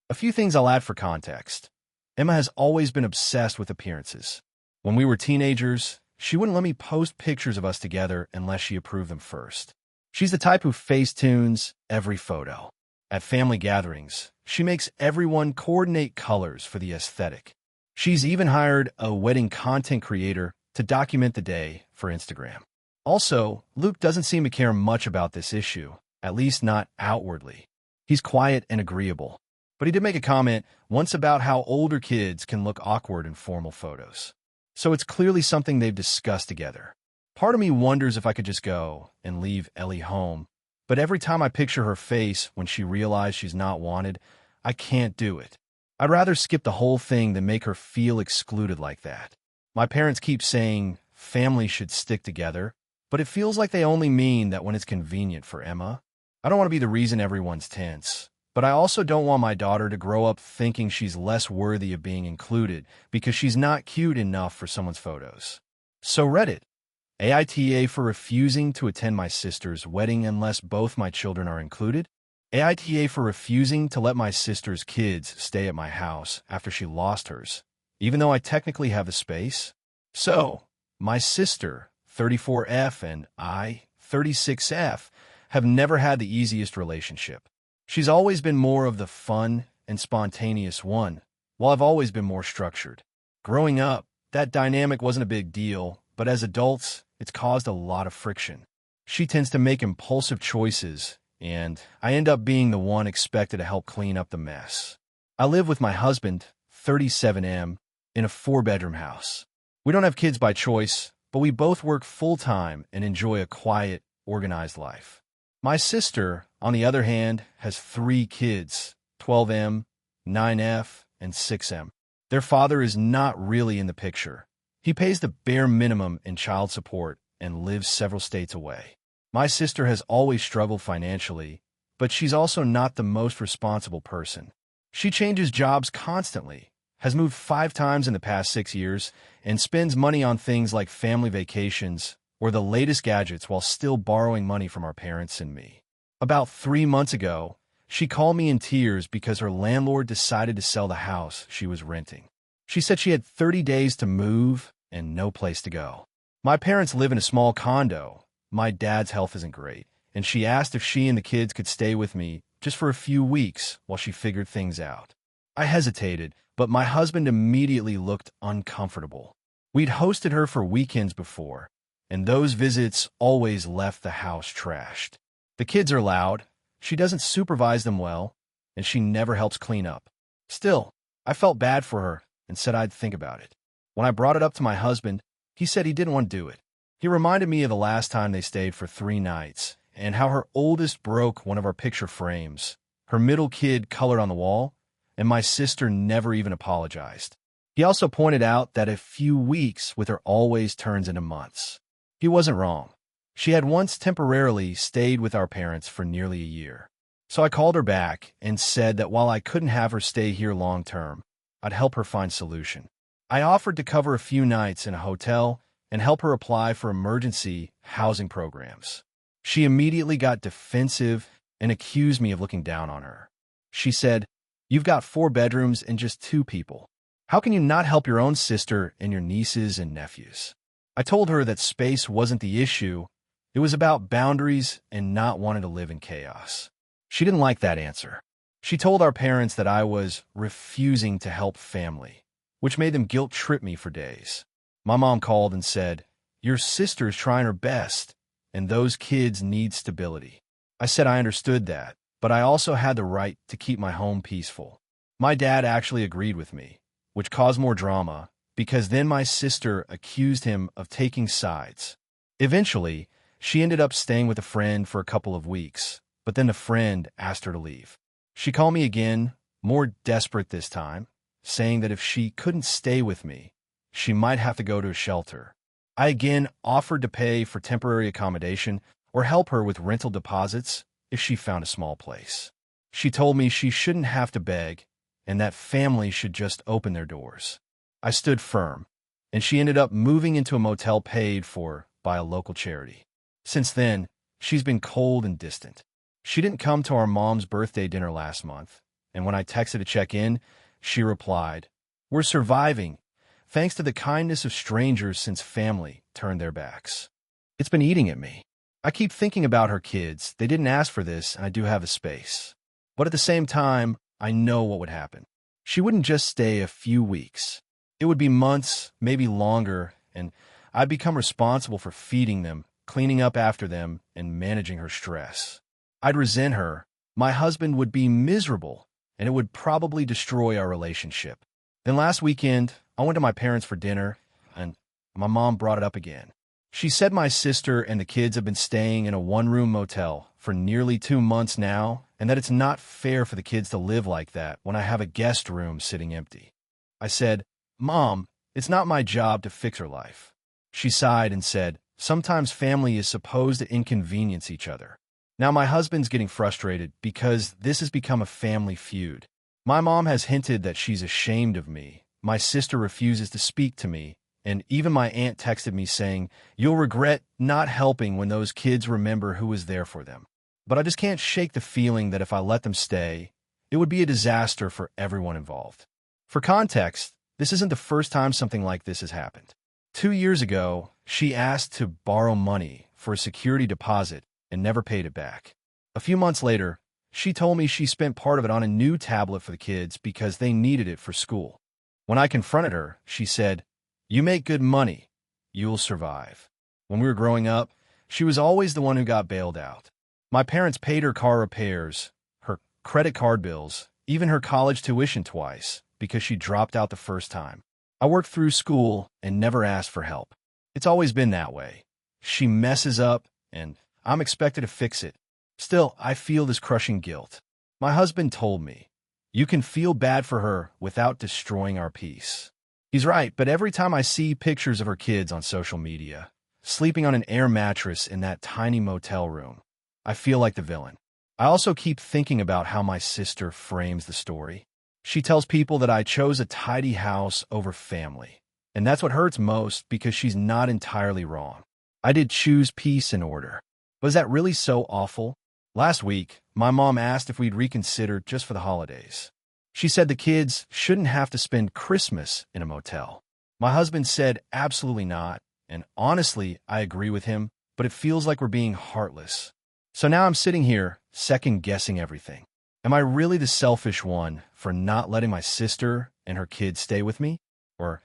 Speaker 1: A few things I'll add for context. Emma has always been obsessed with appearances. When we were teenagers, she wouldn't let me post pictures of us together unless she approved them first. She's the type who face-tunes every photo. At family gatherings, she makes everyone coordinate colors for the aesthetic. She's even hired a wedding content creator to document the day for Instagram. Also, Luke doesn't seem to care much about this issue, at least not outwardly. He's quiet and agreeable, but he did make a comment once about how older kids can look awkward in formal photos. So it's clearly something they've discussed together. Part of me wonders if I could just go and leave Ellie home, but every time I picture her face when she realizes she's not wanted, I can't do it. I'd rather skip the whole thing than make her feel excluded like that. My parents keep saying families should stick together, but it feels like they only mean that when it's convenient for Emma. I don't want to be the reason everyone's tense, but I also don't want my daughter to grow up thinking she's less worthy of being included because she's not cute enough for someone's photos. So Reddit, AITA for refusing to attend my sister's wedding unless both my children are included. AITA for refusing to let my sister's kids stay at my house after she lost hers, even though I technically have the space. So, my sister, 34F, and I, 36F, have never had the easiest relationship. She's always been more of the fun and spontaneous one, while I've always been more structured. Growing up, that dynamic wasn't a big deal, but as adults, it's caused a lot of friction. She tends to make impulsive choices, and I end up being the one expected to help clean up the mess. I live with my husband, 37M, in a 4-bedroom house. We don't have kids by choice, but we both work full-time and enjoy a quiet, organized life. My sister, on the other hand, has 3 kids, 12M, 9F, and 6M. Their father is not really in the picture. He pays the bare minimum in child support and lives several states away. My sister has always struggled financially, but she's also not the most responsible person. She changes jobs constantly, has moved 5 times in the past 6 years, and spends money on things like family vacations or the latest gadgets while still borrowing money from our parents and me. About 3 months ago, she called me in tears because her landlord decided to sell the house she was renting. She said she had 30 days to move and no place to go. My parents live in a small condo. My dad's health isn't great, and she asked if she and the kids could stay with me just for a few weeks while she figured things out. I hesitated, but my husband immediately looked uncomfortable. We'd hosted her for weekends before, and those visits always left the house trashed. The kids are loud, she doesn't supervise them well, and she never helps clean up. Still, I felt bad for her and said I'd think about it. When I brought it up to my husband, he said he didn't want to do it. He reminded me of the last time they stayed for 3 nights and how her oldest broke one of our picture frames, her middle kid colored on the wall, and my sister never even apologized. He also pointed out that a few weeks with her always turns into months. He wasn't wrong. She had once temporarily stayed with our parents for nearly a year. So I called her back and said that while I couldn't have her stay here long term, I'd help her find a solution. I offered to cover a few nights in a hotel and help her apply for emergency housing programs. She immediately got defensive and accused me of looking down on her. She said, "You've got 4 bedrooms and just 2 people. How can you not help your own sister and your nieces and nephews?" I told her that space wasn't the issue. It was about boundaries and not wanting to live in chaos. She didn't like that answer. She told our parents that I was refusing to help family, which made them guilt-trip me for days. My mom called and said, "Your sister's trying her best, and those kids need stability." I said I understood that, but I also had the right to keep my home peaceful. My dad actually agreed with me, which caused more drama, because then my sister accused him of taking sides. Eventually, she ended up staying with a friend for a couple of weeks, but then the friend asked her to leave. She called me again, more desperate this time, saying that if she couldn't stay with me, she might have to go to a shelter. I again offered to pay for temporary accommodation or help her with rental deposits if she found a small place. She told me she shouldn't have to beg and that families should just open their doors. I stood firm, and she ended up moving into a motel paid for by a local charity. Since then, she's been cold and distant. She didn't come to our mom's birthday dinner last month, and when I texted to check in, she replied, "We're surviving, thanks to the kindness of strangers since family turned their backs." It's been eating at me. I keep thinking about her kids. They didn't ask for this, and I do have a space. But at the same time, I know what would happen. She wouldn't just stay a few weeks. It would be months, maybe longer, and I'd become responsible for feeding them, cleaning up after them, and managing her stress. I'd resent her. My husband would be miserable, and it would probably destroy our relationship. Then last weekend, I went to my parents for dinner, and my mom brought it up again. She said my sister and the kids have been staying in a 1-room motel for nearly 2 months now, and that it's not fair for the kids to live like that when I have a guest room sitting empty. I said, "Mom, it's not my job to fix her life." She sighed and said, "Sometimes family is supposed to inconvenience each other." Now my husband's getting frustrated because this has become a family feud. My mom has hinted that she's ashamed of me. My sister refuses to speak to me, and even my aunt texted me saying, "You'll regret not helping when those kids remember who was there for them." But I just can't shake the feeling that if I let them stay, it would be a disaster for everyone involved. For context, this isn't the first time something like this has happened. 2 years ago, she asked to borrow money for a security deposit and never paid it back. A few months later, she told me she spent part of it on a new tablet for the kids because they needed it for school. When I confronted her, she said, "You make good money. You'll survive." When we were growing up, she was always the one who got bailed out. My parents paid her car repairs, her credit card bills, even her college tuition twice because she dropped out the first time. I worked through school and never asked for help. It's always been that way. She messes up, and I'm expected to fix it. Still, I feel this crushing guilt. My husband told me, "You can feel bad for her without destroying our peace." He's right, but every time I see pictures of her kids on social media, sleeping on an air mattress in that tiny motel room. I feel like the villain. I also keep thinking about how my sister frames the story. She tells people that I chose a tidy house over family. And that's what hurts most because she's not entirely wrong. I did choose peace and order. But is that really so awful? Last week, my mom asked if we'd reconsider just for the holidays. She said the kids shouldn't have to spend Christmas in a motel. My husband said absolutely not, and honestly, I agree with him, but it feels like we're being heartless. So now I'm sitting here, second-guessing everything. Am I really the selfish one for not letting my sister and her kids stay with me? Or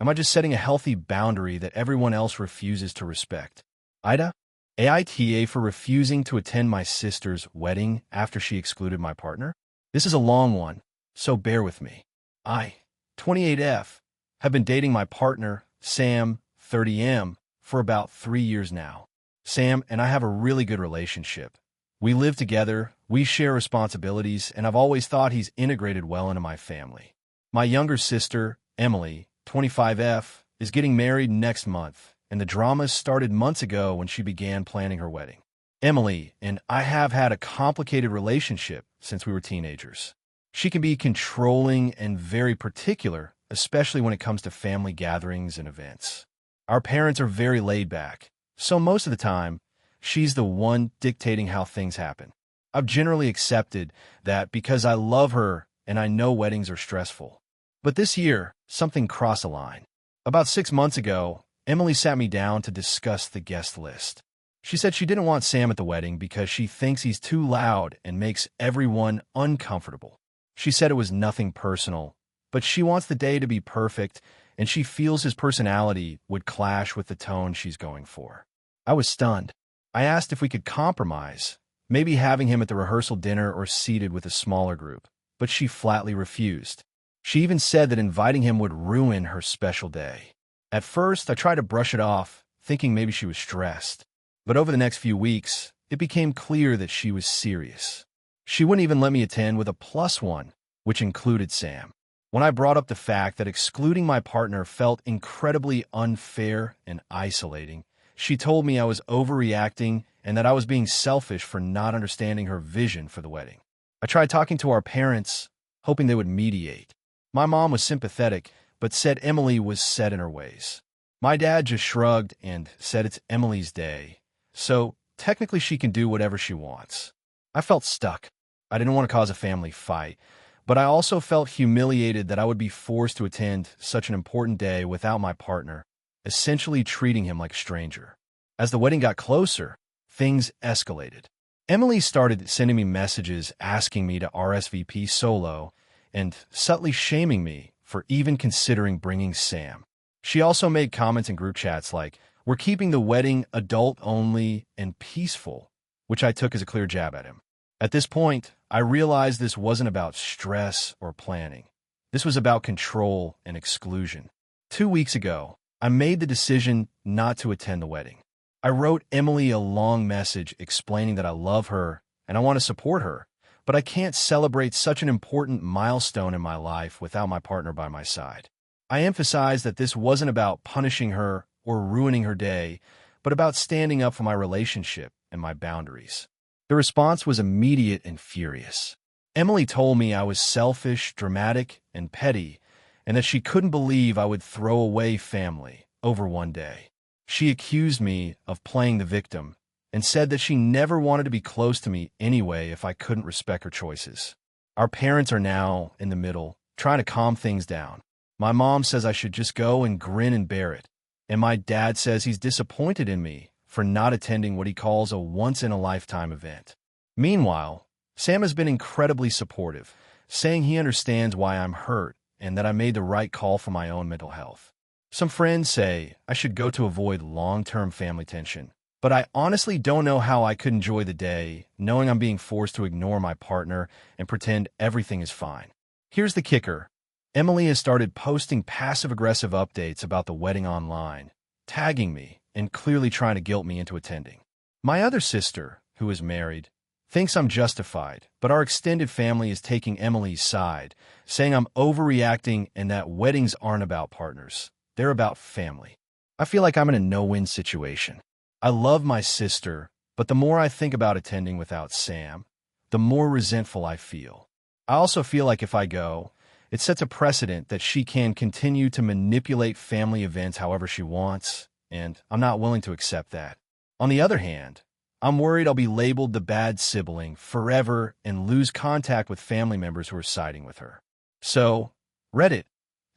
Speaker 1: am I just setting a healthy boundary that everyone else refuses to respect? AITA? AITA for refusing to attend my sister's wedding after she excluded my partner? This is a long one, so bear with me. I, 28F, have been dating my partner, Sam, 30M, for about 3 years now. Sam and I have a really good relationship. We live together, we share responsibilities, and I've always thought he's integrated well into my family. My younger sister, Emily, 25F, is getting married next month, and the drama started months ago when she began planning her wedding. Emily and I have had a complicated relationship since we were teenagers. She can be controlling and very particular, especially when it comes to family gatherings and events. Our parents are very laid back, so most of the time, she's the one dictating how things happen. I've generally accepted that because I love her and I know weddings are stressful. But this year, something crossed a line. About 6 months ago, Emily sat me down to discuss the guest list. She said she didn't want Sam at the wedding because she thinks he's too loud and makes everyone uncomfortable. She said it was nothing personal, but she wants the day to be perfect, and she feels his personality would clash with the tone she's going for. I was stunned. I asked if we could compromise, maybe having him at the rehearsal dinner or seated with a smaller group, but she flatly refused. She even said that inviting him would ruin her special day. At first, I tried to brush it off, thinking maybe she was stressed. But over the next few weeks, it became clear that she was serious. She wouldn't even let me attend with a +1, which included Sam. When I brought up the fact that excluding my partner felt incredibly unfair and isolating, she told me I was overreacting and that I was being selfish for not understanding her vision for the wedding. I tried talking to our parents, hoping they would mediate. My mom was sympathetic, but said Emily was set in her ways. My dad just shrugged and said it's Emily's day, so technically she can do whatever she wants. I felt stuck. I didn't want to cause a family fight, but I also felt humiliated that I would be forced to attend such an important day without my partner, essentially treating him like a stranger. As the wedding got closer, things escalated. Emily started sending me messages asking me to RSVP solo and subtly shaming me for even considering bringing Sam. She also made comments in group chats like, "We're keeping the wedding adult-only and peaceful," which I took as a clear jab at him. At this point, I realized this wasn't about stress or planning. This was about control and exclusion. 2 weeks ago, I made the decision not to attend the wedding. I wrote Emily a long message explaining that I love her and I want to support her, but I can't celebrate such an important milestone in my life without my partner by my side. I emphasized that this wasn't about punishing her or ruining her day, but about standing up for my relationship and my boundaries. The response was immediate and furious. Emily told me I was selfish, dramatic, and petty, and that she couldn't believe I would throw away family over one day. She accused me of playing the victim and said that she never wanted to be close to me anyway if I couldn't respect her choices. Our parents are now in the middle, trying to calm things down. My mom says I should just go and grin and bear it, and my dad says he's disappointed in me for not attending what he calls a once-in-a-lifetime event. Meanwhile, Sam has been incredibly supportive, saying he understands why I'm hurt and that I made the right call for my own mental health. Some friends say I should go to avoid long-term family tension, but I honestly don't know how I could enjoy the day knowing I'm being forced to ignore my partner and pretend everything is fine. Here's the kicker. Emily has started posting passive-aggressive updates about the wedding online, tagging me, and clearly trying to guilt me into attending. My other sister, who is married, thinks I'm justified, but our extended family is taking Emily's side, saying I'm overreacting and that weddings aren't about partners. They're about family. I feel like I'm in a no-win situation. I love my sister, but the more I think about attending without Sam, the more resentful I feel. I also feel like if I go, it sets a precedent that she can continue to manipulate family events however she wants, and I'm not willing to accept that. On the other hand, I'm worried I'll be labeled the bad sibling forever and lose contact with family members who are siding with her. So, Reddit,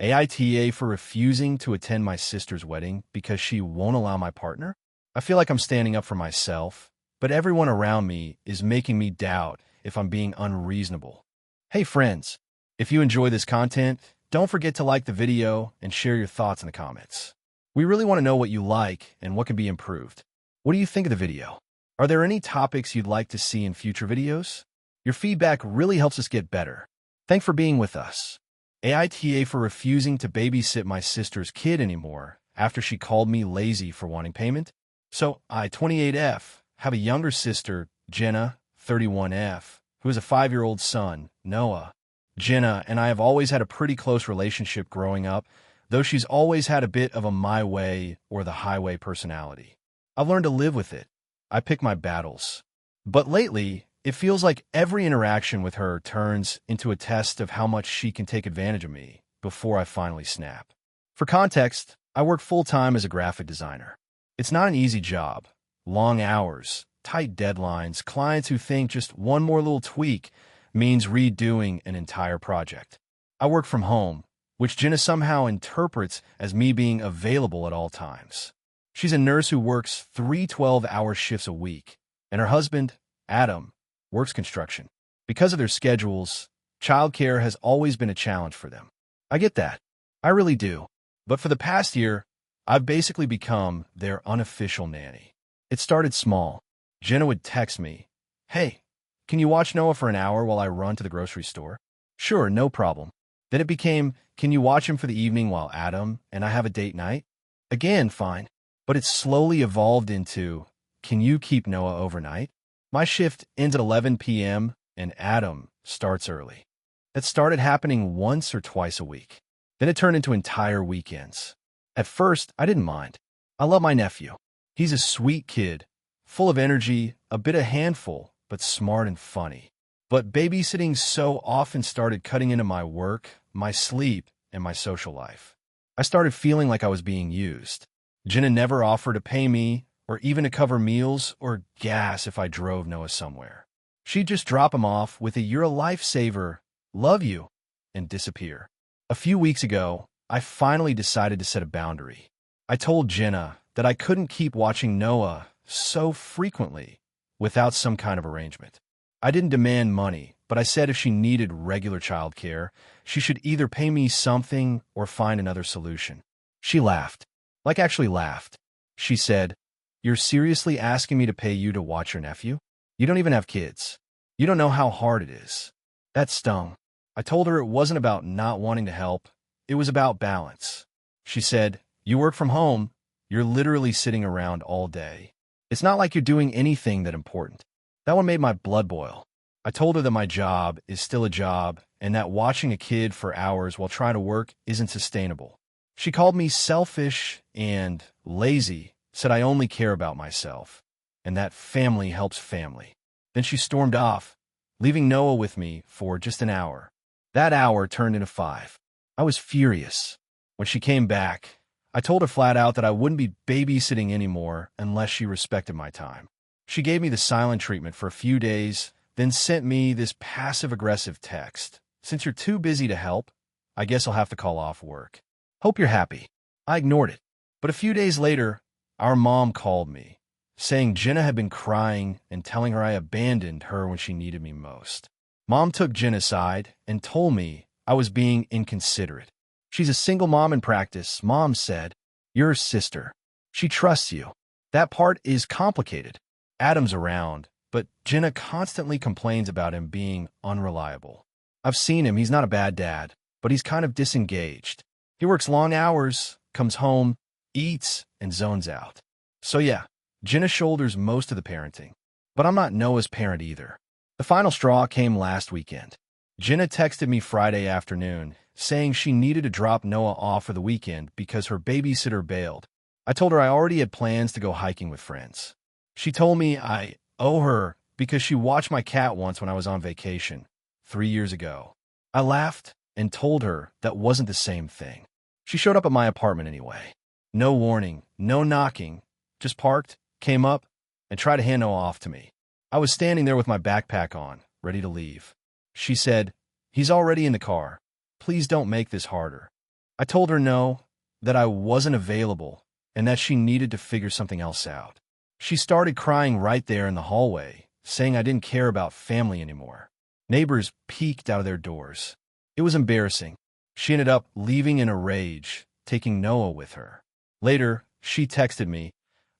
Speaker 1: AITA for refusing to attend my sister's wedding because she won't allow my partner? I feel like I'm standing up for myself, but everyone around me is making me doubt if I'm being unreasonable. Hey friends, if you enjoy this content, don't forget to like the video and share your thoughts in the comments. We really want to know what you like and what can be improved. What do you think of the video? Are there any topics you'd like to see in future videos? Your feedback really helps us get better. Thanks for being with us. AITA for refusing to babysit my sister's kid anymore after she called me lazy for wanting payment. So, I, 28F, have a younger sister, Jenna, 31F, who has a 5-year-old son, Noah. Jenna and I have always had a pretty close relationship growing up, though she's always had a bit of a my way or the highway personality. I've learned to live with it. I pick my battles. But lately, it feels like every interaction with her turns into a test of how much she can take advantage of me before I finally snap. For context, I work full-time as a graphic designer. It's not an easy job. Long hours, tight deadlines, clients who think just one more little tweak means redoing an entire project. I work from home, which Jenna somehow interprets as me being available at all times. She's a nurse who works 3 12-hour shifts a week, and her husband, Adam, works construction. Because of their schedules, childcare has always been a challenge for them. I get that. I really do. But for the past year, I've basically become their unofficial nanny. It started small. Jenna would text me, "Hey, can you watch Noah for an hour while I run to the grocery store?" Sure, no problem. Then it became, "Can you watch him for the evening while Adam and I have a date night?" Again, fine. But it slowly evolved into, "Can you keep Noah overnight?" My shift ends at 11 p.m. and Adam starts early. That started happening once or twice a week. Then it turned into entire weekends. At first, I didn't mind. I love my nephew. He's a sweet kid, full of energy, a bit of handful, but smart and funny. But babysitting so often started cutting into my work, my sleep, and my social life. I started feeling like I was being used. Jenna never offered to pay me, or even to cover meals or gas if I drove Noah somewhere. She'd just drop him off with a "You're a lifesaver, love you," and disappear. A few weeks ago, I finally decided to set a boundary. I told Jenna that I couldn't keep watching Noah so frequently without some kind of arrangement. I didn't demand money, but I said if she needed regular childcare, she should either pay me something or find another solution. She laughed. Like actually laughed. She said, "You're seriously asking me to pay you to watch your nephew? You don't even have kids. You don't know how hard it is." That stung. I told her it wasn't about not wanting to help. It was about balance. She said, "You work from home. You're literally sitting around all day. It's not like you're doing anything that important." That one made my blood boil. I told her that my job is still a job and that watching a kid for hours while trying to work isn't sustainable. She called me selfish and lazy, said I only care about myself, and that family helps family. Then she stormed off, leaving Noah with me for just an hour. That hour turned into 5. I was furious. When she came back, I told her flat out that I wouldn't be babysitting anymore unless she respected my time. She gave me the silent treatment for a few days, then sent me this passive-aggressive text. "Since you're too busy to help, I guess I'll have to call off work. Hope you're happy." I ignored it. But a few days later, our mom called me, saying Jenna had been crying and telling her I abandoned her when she needed me most. Mom took Jenna aside and told me I was being inconsiderate. "She's a single mom in practice," Mom said. "You're her sister. She trusts you. That part is complicated. Adam's around, but Jenna constantly complains about him being unreliable. I've seen him. He's not a bad dad, but he's kind of disengaged. He works long hours, comes home, eats, and zones out. So yeah, Jenna shoulders most of the parenting. But I'm not Noah's parent either." The final straw came last weekend. Jenna texted me Friday afternoon, saying she needed to drop Noah off for the weekend because her babysitter bailed. I told her I already had plans to go hiking with friends. She told me I owe her because she watched my cat once when I was on vacation 3 years ago. I laughed and told her that wasn't the same thing. She showed up at my apartment anyway. No warning, no knocking, just parked, came up, and tried to hand her off to me. I was standing there with my backpack on, ready to leave. She said, "He's already in the car. Please don't make this harder." I told her no, that I wasn't available, and that she needed to figure something else out. She started crying right there in the hallway, saying I didn't care about family anymore. Neighbors peeked out of their doors. It was embarrassing. She ended up leaving in a rage, taking Noah with her. Later, she texted me,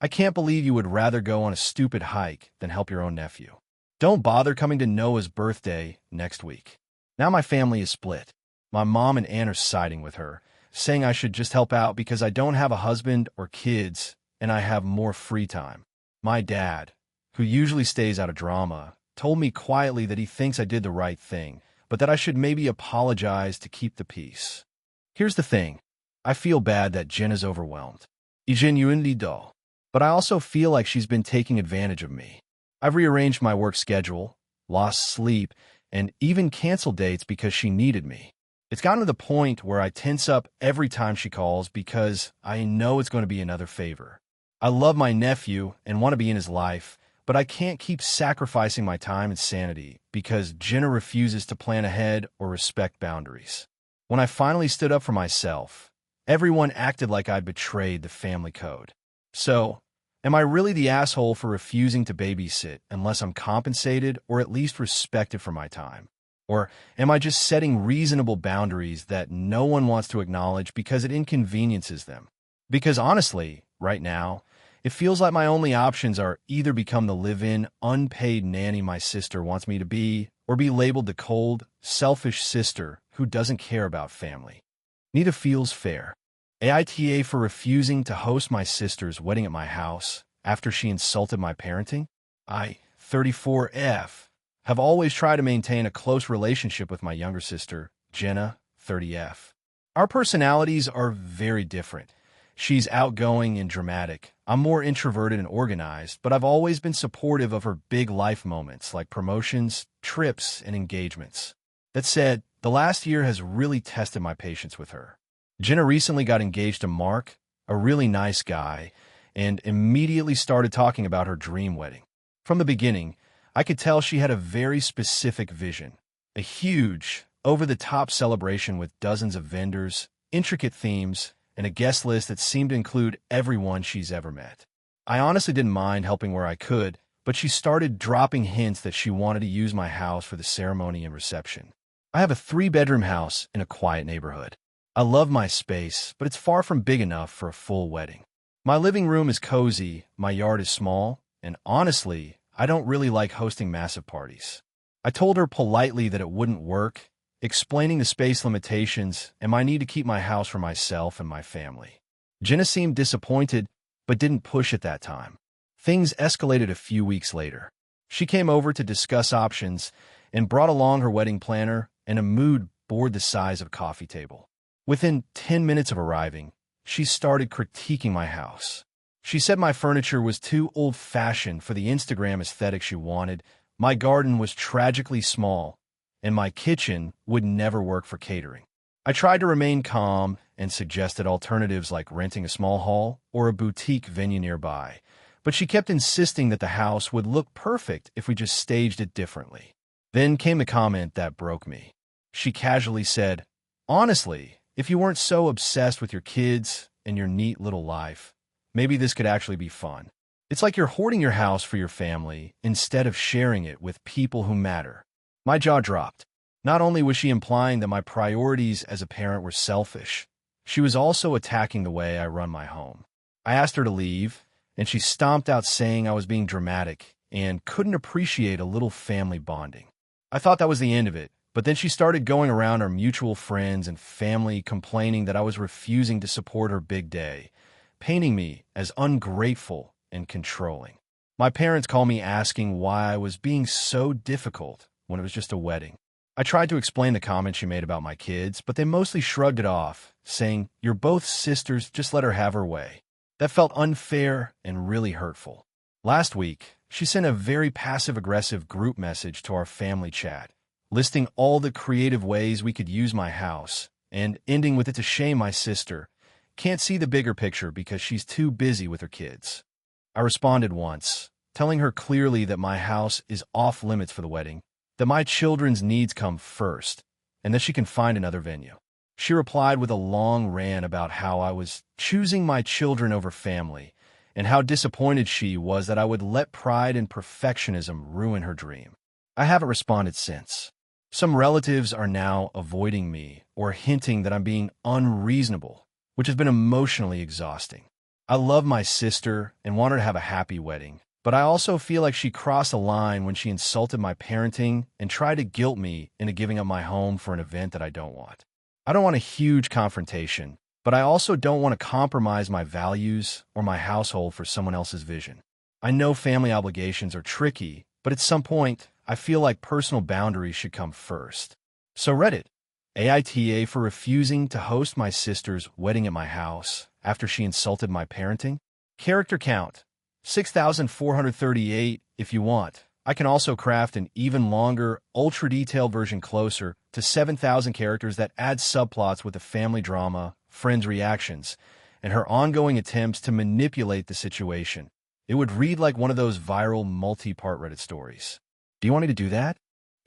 Speaker 1: "I can't believe you would rather go on a stupid hike than help your own nephew. Don't bother coming to Noah's birthday next week." Now my family is split. My mom and aunt are siding with her, saying I should just help out because I don't have a husband or kids and I have more free time. My dad, who usually stays out of drama, told me quietly that he thinks I did the right thing, but that I should maybe apologize to keep the peace. Here's the thing. I feel bad that Jen is overwhelmed. I genuinely do. But I also feel like she's been taking advantage of me. I've rearranged my work schedule, lost sleep, and even canceled dates because she needed me. It's gotten to the point where I tense up every time she calls because I know it's going to be another favor. I love my nephew and want to be in his life, but I can't keep sacrificing my time and sanity because Jenna refuses to plan ahead or respect boundaries. When I finally stood up for myself, everyone acted like I'd betrayed the family code. So, am I really the asshole for refusing to babysit unless I'm compensated or at least respected for my time? Or am I just setting reasonable boundaries that no one wants to acknowledge because it inconveniences them? Because honestly, right now, it feels like my only options are either become the live-in, unpaid nanny my sister wants me to be, or be labeled the cold, selfish sister who doesn't care about family. Neither feels fair. AITA for refusing to host my sister's wedding at my house after she insulted my parenting? I, 34F, have always tried to maintain a close relationship with my younger sister, Jenna, 30F. Our personalities are very different. She's outgoing and dramatic. I'm more introverted and organized, but I've always been supportive of her big life moments like promotions, trips, and engagements. That said, the last year has really tested my patience with her. Jenna recently got engaged to Mark, a really nice guy, and immediately started talking about her dream wedding. From the beginning, I could tell she had a very specific vision. A huge, over-the-top celebration with dozens of vendors, intricate themes, and a guest list that seemed to include everyone she's ever met. I honestly didn't mind helping where I could, but she started dropping hints that she wanted to use my house for the ceremony and reception. I have a 3-bedroom house in a quiet neighborhood. I love my space, but it's far from big enough for a full wedding. My living room is cozy, my yard is small, and honestly, I don't really like hosting massive parties. I told her politely that it wouldn't work, explaining the space limitations and my need to keep my house for myself and my family. Jenna seemed disappointed, but didn't push at that time. Things escalated a few weeks later. She came over to discuss options and brought along her wedding planner and a mood board the size of a coffee table. Within 10 minutes of arriving, she started critiquing my house. She said my furniture was too old-fashioned for the Instagram aesthetic she wanted, my garden was tragically small, and my kitchen would never work for catering. I tried to remain calm and suggested alternatives like renting a small hall or a boutique venue nearby, but she kept insisting that the house would look perfect if we just staged it differently. Then came the comment that broke me. She casually said, "Honestly, if you weren't so obsessed with your kids and your neat little life, maybe this could actually be fun. It's like you're hoarding your house for your family instead of sharing it with people who matter." My jaw dropped. Not only was she implying that my priorities as a parent were selfish, she was also attacking the way I run my home. I asked her to leave, and she stomped out saying I was being dramatic and couldn't appreciate a little family bonding. I thought that was the end of it, but then she started going around our mutual friends and family complaining that I was refusing to support her big day, painting me as ungrateful and controlling. My parents called me asking why I was being so difficult when it was just a wedding. I tried to explain the comments she made about my kids, but they mostly shrugged it off, saying, "You're both sisters, just let her have her way." That felt unfair and really hurtful. Last week, she sent a very passive-aggressive group message to our family chat, listing all the creative ways we could use my house, and ending with it to shame my sister. Can't see the bigger picture because she's too busy with her kids. I responded once, telling her clearly that my house is off limits for the wedding, that my children's needs come first, and that she can find another venue. She replied with a long rant about how I was choosing my children over family, and how disappointed she was that I would let pride and perfectionism ruin her dream. I haven't responded since. Some relatives are now avoiding me or hinting that I'm being unreasonable, which has been emotionally exhausting. I love my sister and want her to have a happy wedding, but I also feel like she crossed a line when she insulted my parenting and tried to guilt me into giving up my home for an event that I don't want. I don't want a huge confrontation, but I also don't want to compromise my values or my household for someone else's vision. I know family obligations are tricky, but at some point, I feel like personal boundaries should come first. So Reddit, AITA for refusing to host my sister's wedding at my house after she insulted my parenting. Character count, 6,438 if you want. I can also craft an even longer, ultra-detailed version closer to 7,000 characters that adds subplots with the family drama, friends' reactions, and her ongoing attempts to manipulate the situation. It would read like one of those viral multi-part Reddit stories. Do you want me to do that?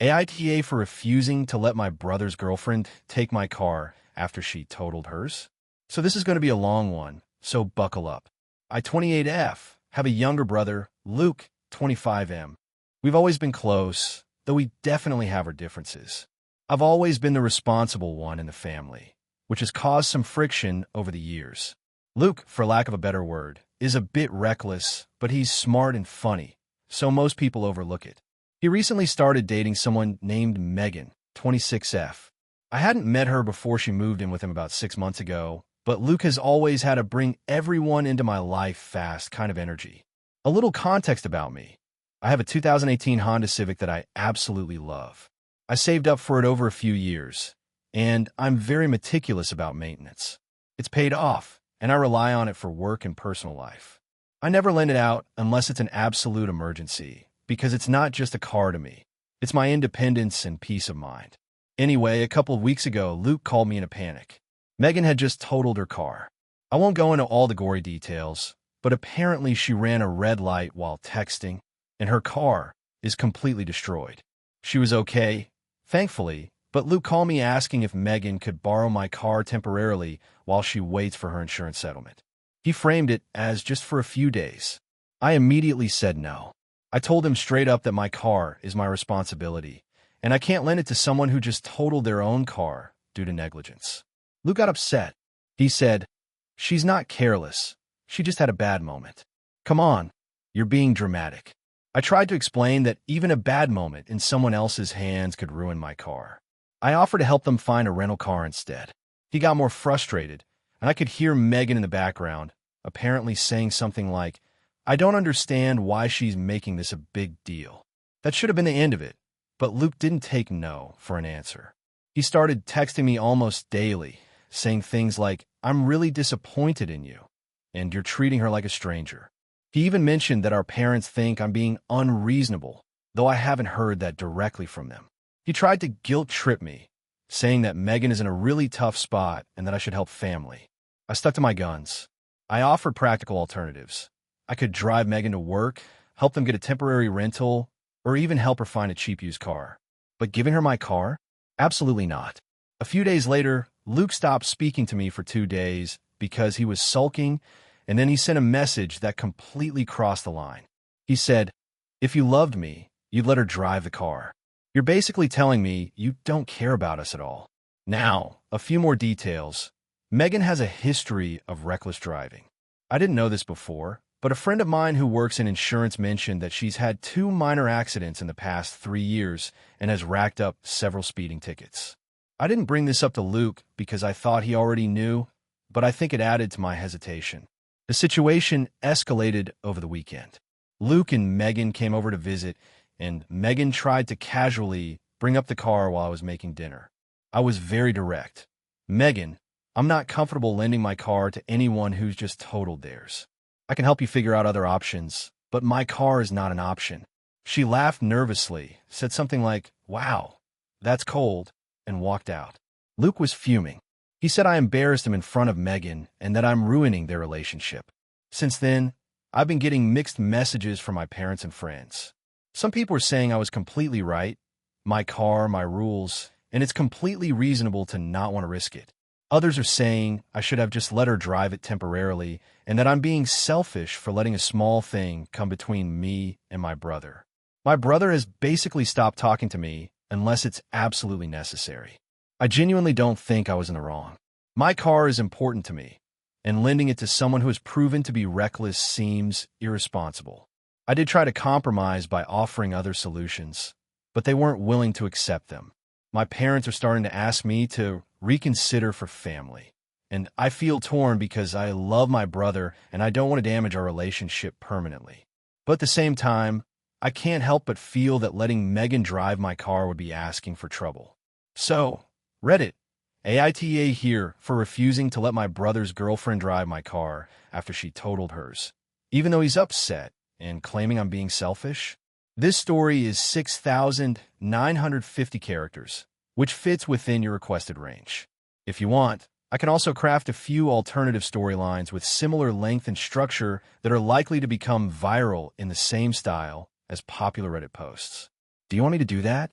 Speaker 1: AITA for refusing to let my brother's girlfriend take my car after she totaled hers? So this is going to be a long one, so buckle up. I, 28F, have a younger brother, Luke, 25M. We've always been close, though we definitely have our differences. I've always been the responsible one in the family, which has caused some friction over the years. Luke, for lack of a better word, is a bit reckless, but he's smart and funny, so most people overlook it. He recently started dating someone named Megan, 26F. I hadn't met her before she moved in with him about 6 months ago, but Luke has always had a bring everyone into my life fast kind of energy. A little context about me. I have a 2018 Honda Civic that I absolutely love. I saved up for it over a few years, and I'm very meticulous about maintenance. It's paid off, and I rely on it for work and personal life. I never lend it out unless it's an absolute emergency, because it's not just a car to me. It's my independence and peace of mind. Anyway, a couple of weeks ago, Luke called me in a panic. Megan had just totaled her car. I won't go into all the gory details, but apparently she ran a red light while texting, and her car is completely destroyed. She was okay, thankfully, but Luke called me asking if Megan could borrow my car temporarily while she waits for her insurance settlement. He framed it as just for a few days. I immediately said no. I told him straight up that my car is my responsibility, and I can't lend it to someone who just totaled their own car due to negligence. Luke got upset. He said, "She's not careless. She just had a bad moment." Come on, you're being dramatic. I tried to explain that even a bad moment in someone else's hands could ruin my car. I offered to help them find a rental car instead. He got more frustrated, and I could hear Megan in the background, apparently saying something like, "I don't understand why she's making this a big deal." That should have been the end of it, but Luke didn't take no for an answer. He started texting me almost daily, saying things like, "I'm really disappointed in you, and you're treating her like a stranger." He even mentioned that our parents think I'm being unreasonable, though I haven't heard that directly from them. He tried to guilt-trip me, saying that Megan is in a really tough spot and that I should help family. I stuck to my guns. I offered practical alternatives. I could drive Megan to work, help them get a temporary rental, or even help her find a cheap used car. But giving her my car? Absolutely not. A few days later, Luke stopped speaking to me for 2 days because he was sulking, and then he sent a message that completely crossed the line. He said, "If you loved me, you'd let her drive the car. You're basically telling me you don't care about us at all." Now, a few more details. Megan has a history of reckless driving. I didn't know this before, but a friend of mine who works in insurance mentioned that she's had 2 minor accidents in the past 3 years and has racked up several speeding tickets. I didn't bring this up to Luke because I thought he already knew, but I think it added to my hesitation. The situation escalated over the weekend. Luke and Megan came over to visit, and Megan tried to casually bring up the car while I was making dinner. I was very direct. "Megan, I'm not comfortable lending my car to anyone who's just totaled theirs. I can help you figure out other options, but my car is not an option." She laughed nervously, said something like, "Wow, that's cold," and walked out. Luke was fuming. He said I embarrassed him in front of Megan and that I'm ruining their relationship. Since then, I've been getting mixed messages from my parents and friends. Some people are saying I was completely right, my car, my rules, and it's completely reasonable to not want to risk it. Others are saying I should have just let her drive it temporarily and that I'm being selfish for letting a small thing come between me and my brother. My brother has basically stopped talking to me unless it's absolutely necessary. I genuinely don't think I was in the wrong. My car is important to me, and lending it to someone who has proven to be reckless seems irresponsible. I did try to compromise by offering other solutions, but they weren't willing to accept them. My parents are starting to ask me to reconsider for family, and I feel torn because I love my brother and I don't want to damage our relationship permanently. But at the same time, I can't help but feel that letting Megan drive my car would be asking for trouble. So, Reddit, AITA here for refusing to let my brother's girlfriend drive my car after she totaled hers, even though he's upset and claiming I'm being selfish. This story is 6,950 characters, which fits within your requested range. If you want, I can also craft a few alternative storylines with similar length and structure that are likely to become viral in the same style as popular Reddit posts. Do you want me to do that?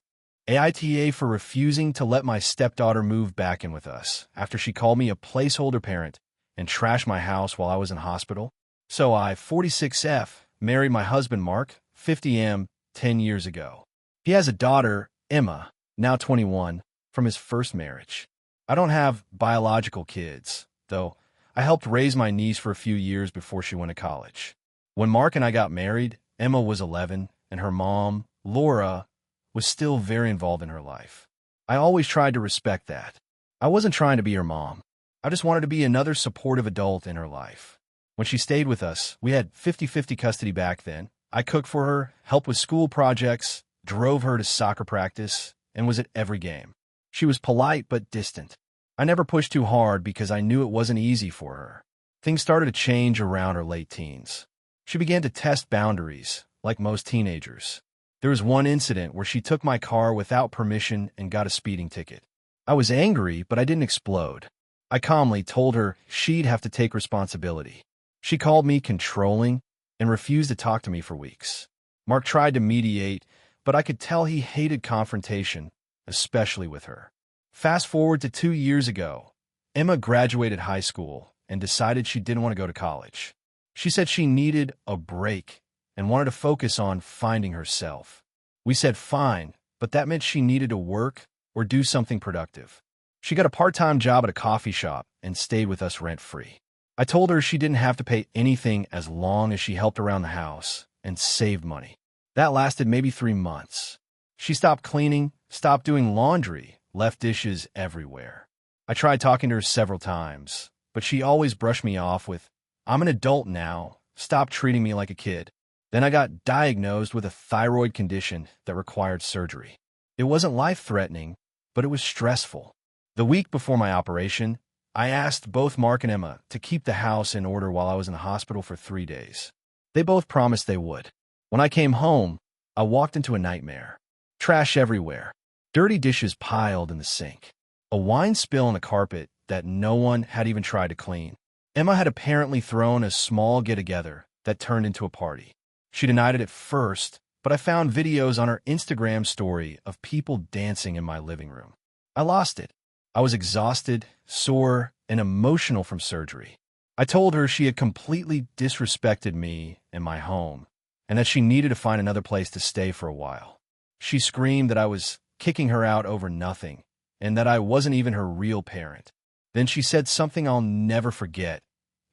Speaker 1: AITA for refusing to let my stepdaughter move back in with us after she called me a placeholder parent and trashed my house while I was in hospital. So I, 46F, married my husband Mark, 50M, 10 years ago. He has a daughter, Emma, now 21, from his first marriage. I don't have biological kids, though I helped raise my niece for a few years before she went to college. When Mark and I got married, Emma was 11, and her mom, Laura, was still very involved in her life. I always tried to respect that. I wasn't trying to be her mom. I just wanted to be another supportive adult in her life. When she stayed with us, we had 50-50 custody back then. I cooked for her, helped with school projects, drove her to soccer practice, and was at every game. She was polite but distant. I never pushed too hard because I knew it wasn't easy for her. Things started to change around her late teens. She began to test boundaries, like most teenagers. There was one incident where she took my car without permission and got a speeding ticket. I was angry, but I didn't explode. I calmly told her she'd have to take responsibility. She called me controlling and refused to talk to me for weeks. Mark tried to mediate, but I could tell he hated confrontation, especially with her. Fast forward to 2 years ago, Emma graduated high school and decided she didn't want to go to college. She said she needed a break and wanted to focus on finding herself. We said fine, but that meant she needed to work or do something productive. She got a part-time job at a coffee shop and stayed with us rent-free. I told her she didn't have to pay anything as long as she helped around the house and saved money. That lasted maybe 3 months. She stopped cleaning, stopped doing laundry, left dishes everywhere. I tried talking to her several times, but she always brushed me off with, "I'm an adult now, stop treating me like a kid." Then I got diagnosed with a thyroid condition that required surgery. It wasn't life-threatening, but it was stressful. The week before my operation, I asked both Mark and Emma to keep the house in order while I was in the hospital for 3 days. They both promised they would. When I came home, I walked into a nightmare. Trash everywhere. Dirty dishes piled in the sink. A wine spill on the carpet that no one had even tried to clean. Emma had apparently thrown a small get-together that turned into a party. She denied it at first, but I found videos on her Instagram story of people dancing in my living room. I lost it. I was exhausted, sore, and emotional from surgery. I told her she had completely disrespected me and my home, and that she needed to find another place to stay for a while. She screamed that I was kicking her out over nothing, and that I wasn't even her real parent. Then she said something I'll never forget.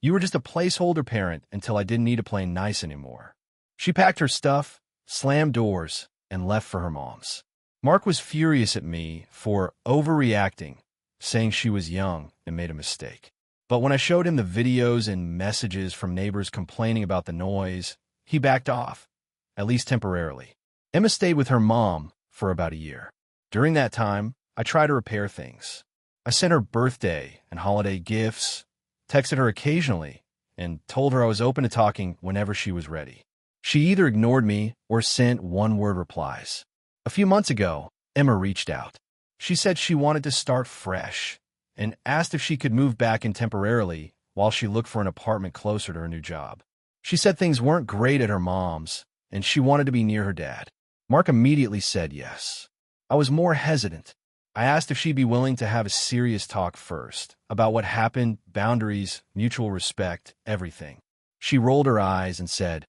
Speaker 1: "You were just a placeholder parent until I didn't need to play nice anymore." She packed her stuff, slammed doors, and left for her mom's. Mark was furious at me for overreacting, saying she was young and made a mistake. But when I showed him the videos and messages from neighbors complaining about the noise, he backed off, at least temporarily. Emma stayed with her mom for about a year. During that time, I tried to repair things. I sent her birthday and holiday gifts, texted her occasionally, and told her I was open to talking whenever she was ready. She either ignored me or sent one-word replies. A few months ago, Emma reached out. She said she wanted to start fresh and asked if she could move back in temporarily while she looked for an apartment closer to her new job. She said things weren't great at her mom's and she wanted to be near her dad. Mark immediately said yes. I was more hesitant. I asked if she'd be willing to have a serious talk first about what happened, boundaries, mutual respect, everything. She rolled her eyes and said,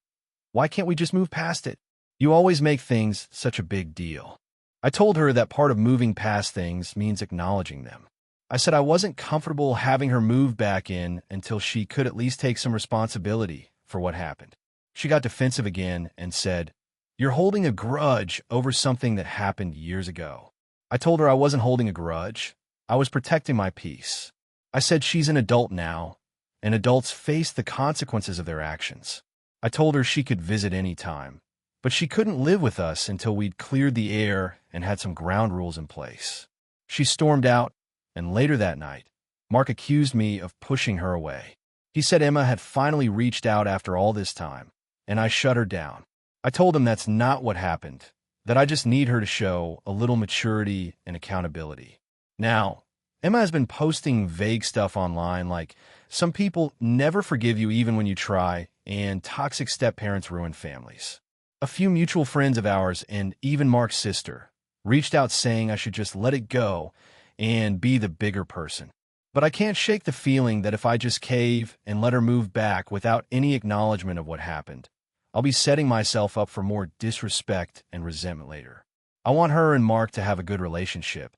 Speaker 1: "Why can't we just move past it? You always make things such a big deal." I told her that part of moving past things means acknowledging them. I said I wasn't comfortable having her move back in until she could at least take some responsibility for what happened. She got defensive again and said, "You're holding a grudge over something that happened years ago." I told her I wasn't holding a grudge. I was protecting my peace. I said she's an adult now, and adults face the consequences of their actions. I told her she could visit any time, but she couldn't live with us until we'd cleared the air and had some ground rules in place. She stormed out, and later that night, Mark accused me of pushing her away. He said Emma had finally reached out after all this time, and I shut her down. I told him that's not what happened, that I just need her to show a little maturity and accountability. Now, Emma has been posting vague stuff online like, "Some people never forgive you even when you try," and "toxic step-parents ruin families." A few mutual friends of ours, and even Mark's sister, reached out saying I should just let it go and be the bigger person. But I can't shake the feeling that if I just cave and let her move back without any acknowledgement of what happened, I'll be setting myself up for more disrespect and resentment later. I want her and Mark to have a good relationship.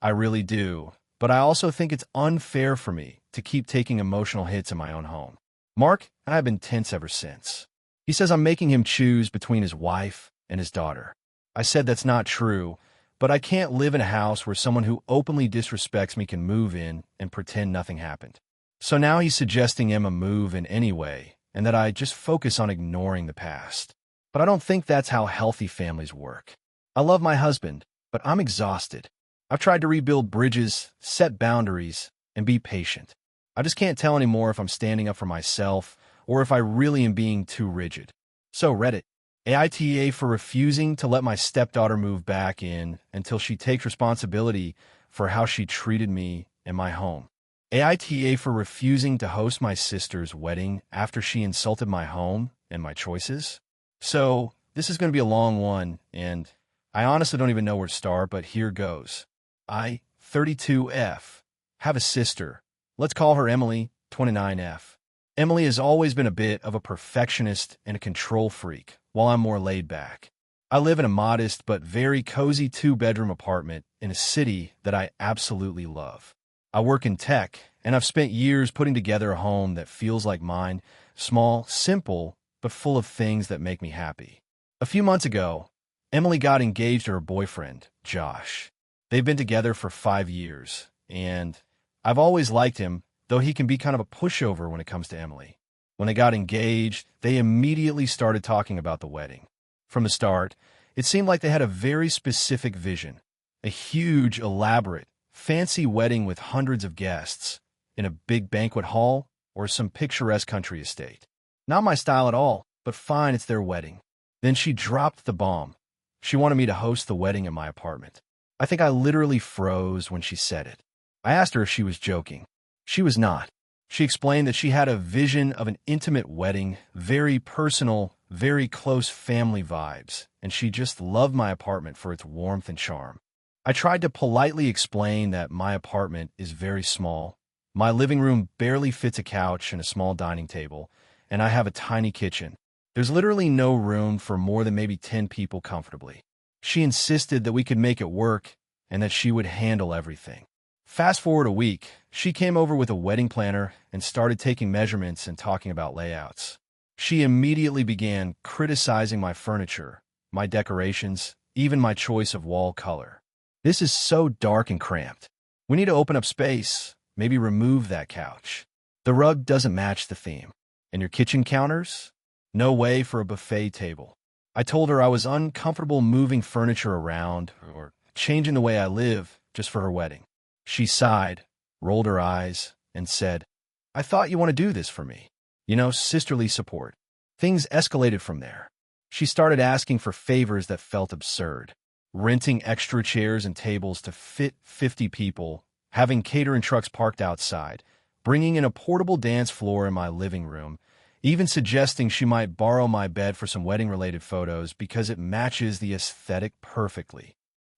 Speaker 1: I really do, but I also think it's unfair for me to keep taking emotional hits in my own home. Mark and I have been tense ever since. He says I'm making him choose between his wife and his daughter. I said that's not true, but I can't live in a house where someone who openly disrespects me can move in and pretend nothing happened. So now he's suggesting Emma move in anyway, and that I just focus on ignoring the past. But I don't think that's how healthy families work. I love my husband, but I'm exhausted. I've tried to rebuild bridges, set boundaries, and be patient. I just can't tell anymore if I'm standing up for myself or if I really am being too rigid. So Reddit, AITA for refusing to let my stepdaughter move back in until she takes responsibility for how she treated me and my home. AITA for refusing to host my sister's wedding after she insulted my home and my choices. So this is going to be a long one, and I honestly don't even know where to start, but here goes. I, 32F, have a sister. Let's call her Emily, 29F. Emily has always been a bit of a perfectionist and a control freak, while I'm more laid back. I live in a modest but very cozy 2-bedroom apartment in a city that I absolutely love. I work in tech, and I've spent years putting together a home that feels like mine, small, simple, but full of things that make me happy. A few months ago, Emily got engaged to her boyfriend, Josh. They've been together for 5 years, and I've always liked him, though he can be kind of a pushover when it comes to Emily. When they got engaged, they immediately started talking about the wedding. From the start, it seemed like they had a very specific vision, a huge, elaborate, fancy wedding with hundreds of guests in a big banquet hall or some picturesque country estate. Not my style at all, but fine, it's their wedding. Then she dropped the bomb. She wanted me to host the wedding at my apartment. I think I literally froze when she said it. I asked her if she was joking. She was not. She explained that she had a vision of an intimate wedding, very personal, very close family vibes, and she just loved my apartment for its warmth and charm. I tried to politely explain that my apartment is very small. My living room barely fits a couch and a small dining table, and I have a tiny kitchen. There's literally no room for more than maybe 10 people comfortably. She insisted that we could make it work and that she would handle everything. Fast forward a week, she came over with a wedding planner and started taking measurements and talking about layouts. She immediately began criticizing my furniture, my decorations, even my choice of wall color. "This is so dark and cramped. We need to open up space, maybe remove that couch. The rug doesn't match the theme. And your kitchen counters? No way for a buffet table." I told her I was uncomfortable moving furniture around or changing the way I live just for her wedding. She sighed, rolled her eyes, and said, "I thought you want to do this for me. You know, sisterly support." Things escalated from there. She started asking for favors that felt absurd. Renting extra chairs and tables to fit 50 people, having catering trucks parked outside, bringing in a portable dance floor in my living room, even suggesting she might borrow my bed for some wedding-related photos because it matches the aesthetic perfectly.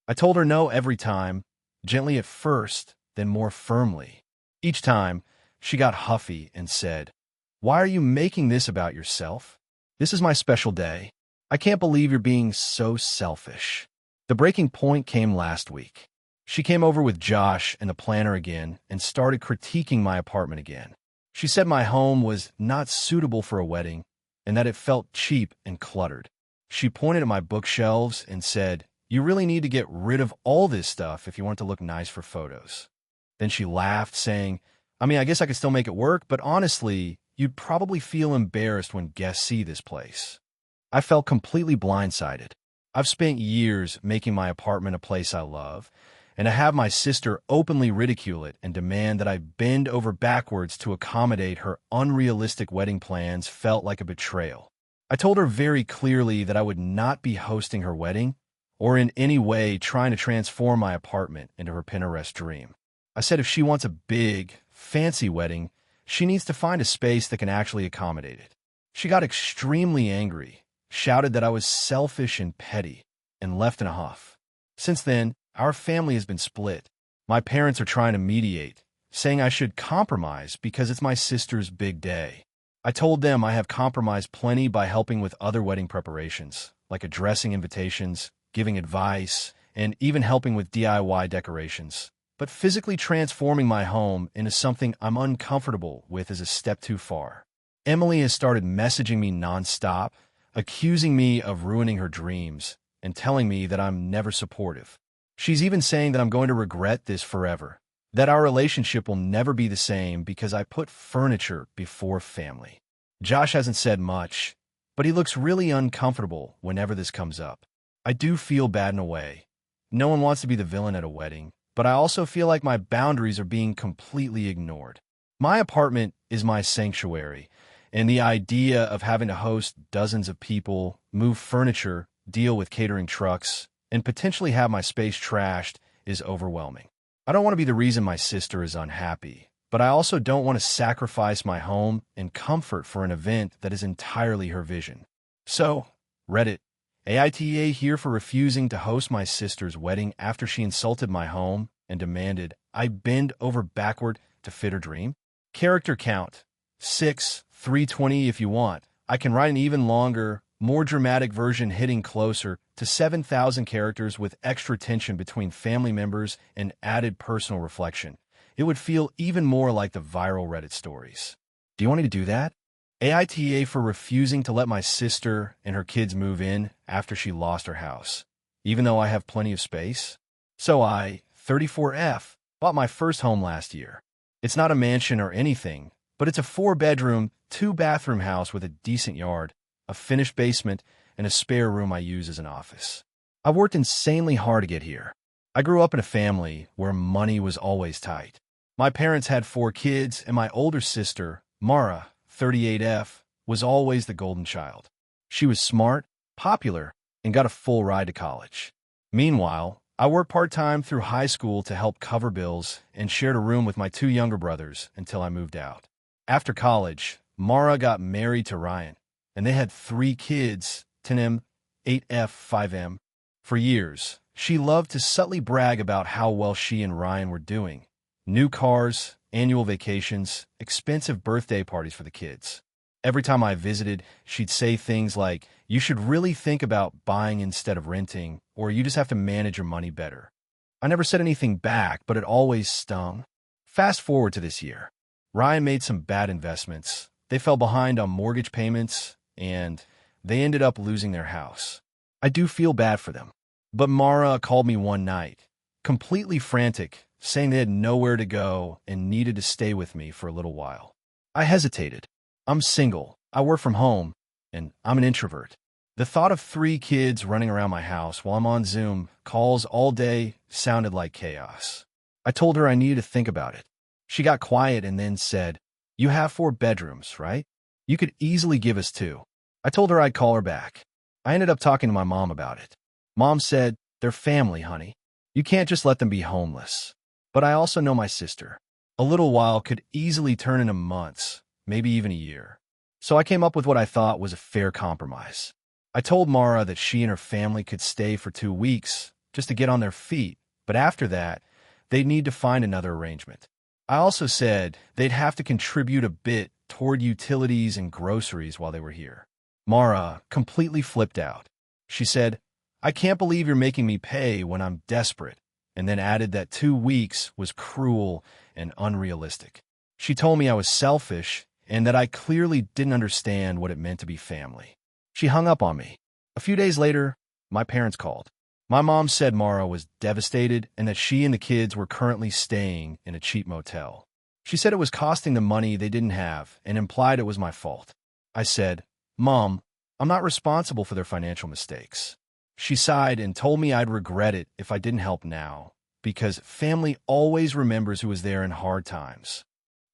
Speaker 1: I told her no every time, gently at first, then more firmly. Each time, she got huffy and said, "Why are you making this about yourself? This is my special day. I can't believe you're being so selfish." The breaking point came last week. She came over with Josh and the planner again and started critiquing my apartment again. She said my home was not suitable for a wedding and that it felt cheap and cluttered. She pointed at my bookshelves and said, "You really need to get rid of all this stuff if you want to look nice for photos." Then she laughed, saying, I guess I could still make it work, but honestly, you'd probably feel embarrassed when guests see this place." I felt completely blindsided. I've spent years making my apartment a place I love, and to have my sister openly ridicule it and demand that I bend over backwards to accommodate her unrealistic wedding plans felt like a betrayal. I told her very clearly that I would not be hosting her wedding or in any way trying to transform my apartment into her Pinterest dream. I said if she wants a big, fancy wedding, she needs to find a space that can actually accommodate it. She got extremely angry, shouted that I was selfish and petty, and left in a huff. Since then, our family has been split. My parents are trying to mediate, saying I should compromise because it's my sister's big day. I told them I have compromised plenty by helping with other wedding preparations, like addressing invitations, giving advice, and even helping with DIY decorations. But physically transforming my home into something I'm uncomfortable with is a step too far. Emily has started messaging me nonstop, accusing me of ruining her dreams and telling me that I'm never supportive. She's even saying that I'm going to regret this forever, that our relationship will never be the same because I put furniture before family. Josh hasn't said much, but he looks really uncomfortable whenever this comes up. I do feel bad in a way. No one wants to be the villain at a wedding, but I also feel like my boundaries are being completely ignored. My apartment is my sanctuary, and the idea of having to host dozens of people, move furniture, deal with catering trucks, and potentially have my space trashed is overwhelming. I don't want to be the reason my sister is unhappy, but I also don't want to sacrifice my home and comfort for an event that is entirely her vision. So, Reddit, AITA here for refusing to host my sister's wedding after she insulted my home and demanded I bend over backward to fit her dream? Character count, 6, 320 if you want. I can write an even longer, more dramatic version hitting closer to 7,000 characters with extra tension between family members and added personal reflection. It would feel even more like the viral Reddit stories. Do you want me to do that? AITA for refusing to let my sister and her kids move in after she lost her house, even though I have plenty of space. So I, 34F, bought my first home last year. It's not a mansion or anything, but it's a 4-bedroom, 2-bathroom house with a decent yard, a finished basement, and a spare room I use as an office. I've worked insanely hard to get here. I grew up in a family where money was always tight. My parents had 4 kids, and my older sister, Mara, 38F, was always the golden child. She was smart, popular, and got a full ride to college. Meanwhile, I worked part-time through high school to help cover bills and shared a room with my 2 younger brothers until I moved out. After college, Mara got married to Ryan, and they had 3 kids, 10M, 8F, 5M. For years, she loved to subtly brag about how well she and Ryan were doing. New cars, annual vacations, expensive birthday parties for the kids. Every time I visited, she'd say things like, "You should really think about buying instead of renting, or you just have to manage your money better." I never said anything back, but it always stung. Fast forward to this year. Ryan made some bad investments. They fell behind on mortgage payments, and they ended up losing their house. I do feel bad for them. But Mara called me one night, completely frantic, saying they had nowhere to go and needed to stay with me for a little while. I hesitated. I'm single, I work from home, and I'm an introvert. The thought of 3 kids running around my house while I'm on Zoom calls all day sounded like chaos. I told her I needed to think about it. She got quiet and then said, "You have 4 bedrooms, right? You could easily give us 2." I told her I'd call her back. I ended up talking to my mom about it. Mom said, "They're family, honey. You can't just let them be homeless." But I also know my sister. A little while could easily turn into months, maybe even a year. So I came up with what I thought was a fair compromise. I told Mara that she and her family could stay for 2 weeks just to get on their feet, but after that, they'd need to find another arrangement. I also said they'd have to contribute a bit toward utilities and groceries while they were here. Mara completely flipped out. She said, "I can't believe you're making me pay when I'm desperate," and then added that 2 weeks was cruel and unrealistic. She told me I was selfish and that I clearly didn't understand what it meant to be family. She hung up on me. A few days later, my parents called. My mom said Mara was devastated and that she and the kids were currently staying in a cheap motel. She said it was costing them money they didn't have and implied it was my fault. I said, "Mom, I'm not responsible for their financial mistakes." She sighed and told me I'd regret it if I didn't help now, because family always remembers who was there in hard times.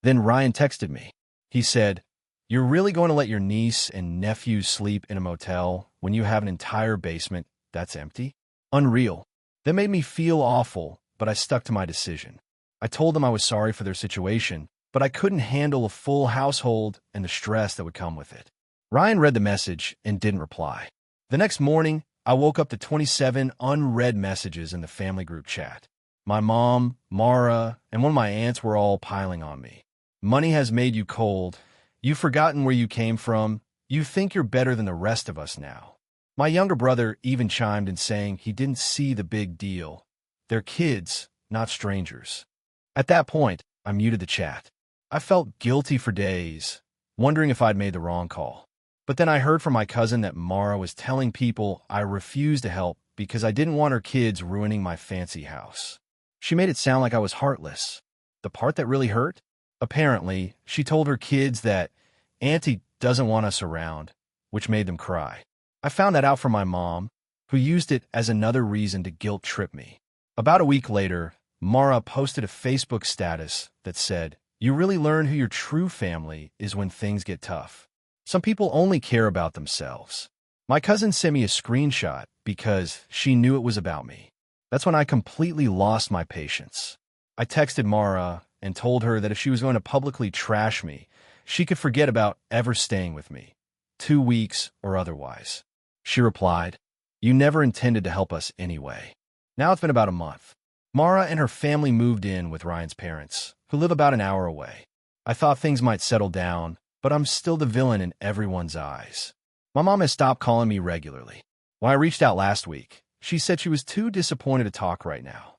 Speaker 1: Then Ryan texted me. He said, "You're really going to let your niece and nephew sleep in a motel when you have an entire basement that's empty? Unreal." That made me feel awful, but I stuck to my decision. I told them I was sorry for their situation, but I couldn't handle a full household and the stress that would come with it. Ryan read the message and didn't reply. The next morning, I woke up to 27 unread messages in the family group chat. My mom, Mara, and one of my aunts were all piling on me. "Money has made you cold. You've forgotten where you came from. You think you're better than the rest of us now." My younger brother even chimed in saying he didn't see the big deal. They're kids, not strangers. At that point, I muted the chat. I felt guilty for days, wondering if I'd made the wrong call. But then I heard from my cousin that Mara was telling people I refused to help because I didn't want her kids ruining my fancy house. She made it sound like I was heartless. The part that really hurt? Apparently, she told her kids that Auntie doesn't want us around, which made them cry. I found that out from my mom, who used it as another reason to guilt trip me. About a week later, Mara posted a Facebook status that said, "You really learn who your true family is when things get tough. Some people only care about themselves." My cousin sent me a screenshot because she knew it was about me. That's when I completely lost my patience. I texted Mara and told her that if she was going to publicly trash me, she could forget about ever staying with me, 2 weeks or otherwise. She replied, "You never intended to help us anyway." Now it's been about a month. Mara and her family moved in with Ryan's parents, who live about an hour away. I thought things might settle down, but I'm still the villain in everyone's eyes. My mom has stopped calling me regularly. When I reached out last week, she said she was too disappointed to talk right now.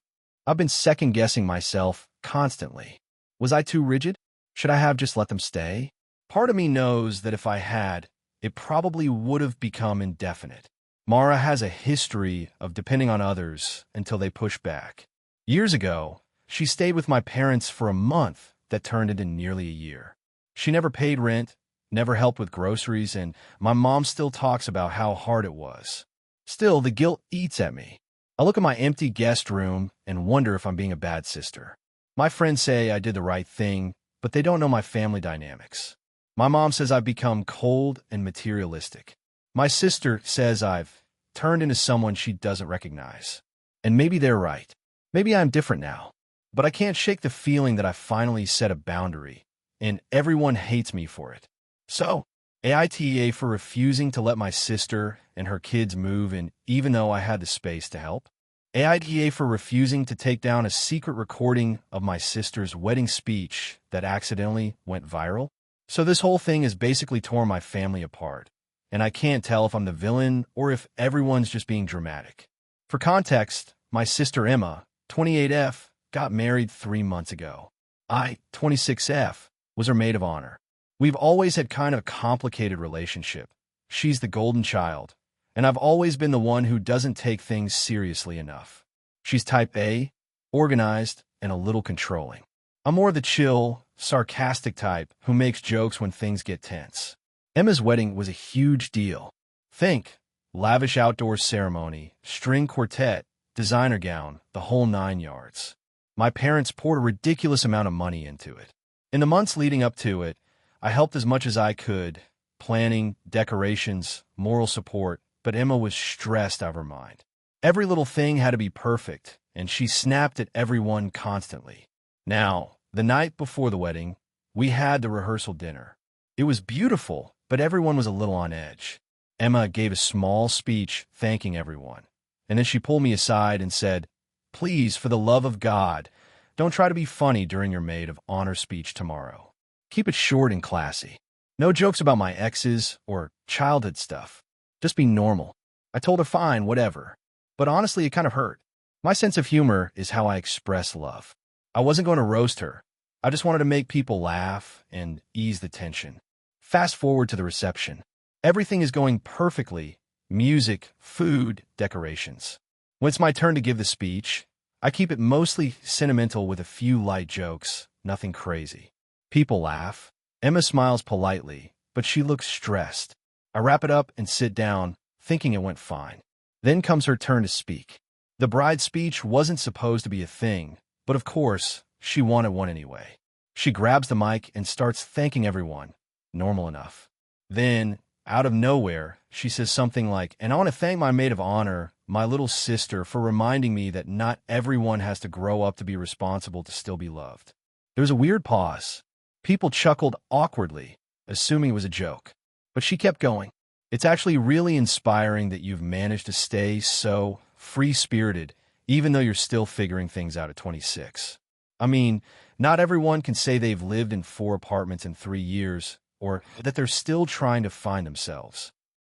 Speaker 1: I've been second-guessing myself constantly. Was I too rigid? Should I have just let them stay? Part of me knows that if I had, it probably would have become indefinite. Mara has a history of depending on others until they push back. Years ago, she stayed with my parents for a month that turned into nearly a year. She never paid rent, never helped with groceries, and my mom still talks about how hard it was. Still, the guilt eats at me. I look at my empty guest room and wonder if I'm being a bad sister. My friends say I did the right thing, but they don't know my family dynamics. My mom says I've become cold and materialistic. My sister says I've turned into someone she doesn't recognize. And maybe they're right. Maybe I'm different now. But I can't shake the feeling that I finally set a boundary, and everyone hates me for it. So, AITA for refusing to let my sister and her kids move in even though I had the space to help. AITA for refusing to take down a secret recording of my sister's wedding speech that accidentally went viral. So this whole thing has basically torn my family apart, and I can't tell if I'm the villain or if everyone's just being dramatic. For context, my sister Emma, 28F, got married 3 months ago. I, 26F, was her maid of honor. We've always had kind of a complicated relationship. She's the golden child, and I've always been the one who doesn't take things seriously enough. She's type A, organized, and a little controlling. I'm more the chill, sarcastic type who makes jokes when things get tense. Emma's wedding was a huge deal. Think, lavish outdoor ceremony, string quartet, designer gown, the whole 9 yards. My parents poured a ridiculous amount of money into it. In the months leading up to it, I helped as much as I could, planning, decorations, moral support, but Emma was stressed out of her mind. Every little thing had to be perfect, and she snapped at everyone constantly. Now, the night before the wedding, we had the rehearsal dinner. It was beautiful, but everyone was a little on edge. Emma gave a small speech thanking everyone, and then she pulled me aside and said, "Please, for the love of God, don't try to be funny during your maid of honor speech tomorrow. Keep it short and classy. No jokes about my exes or childhood stuff. Just be normal." I told her fine, whatever. But honestly, it kind of hurt. My sense of humor is how I express love. I wasn't going to roast her. I just wanted to make people laugh and ease the tension. Fast forward to the reception. Everything is going perfectly. Music, food, decorations. When it's my turn to give the speech, I keep it mostly sentimental with a few light jokes, nothing crazy. People laugh. Emma smiles politely, but she looks stressed. I wrap it up and sit down, thinking it went fine. Then comes her turn to speak. The bride's speech wasn't supposed to be a thing, but of course, she wanted one anyway. She grabs the mic and starts thanking everyone. Normal enough. Then, out of nowhere, she says something like, "And I want to thank my maid of honor, my little sister, for reminding me that not everyone has to grow up to be responsible to still be loved." There was a weird pause. People chuckled awkwardly, assuming it was a joke. But she kept going. "It's actually really inspiring that you've managed to stay so free-spirited, even though you're still figuring things out at 26. I mean, not everyone can say they've lived in 4 apartments in 3 years, or that they're still trying to find themselves.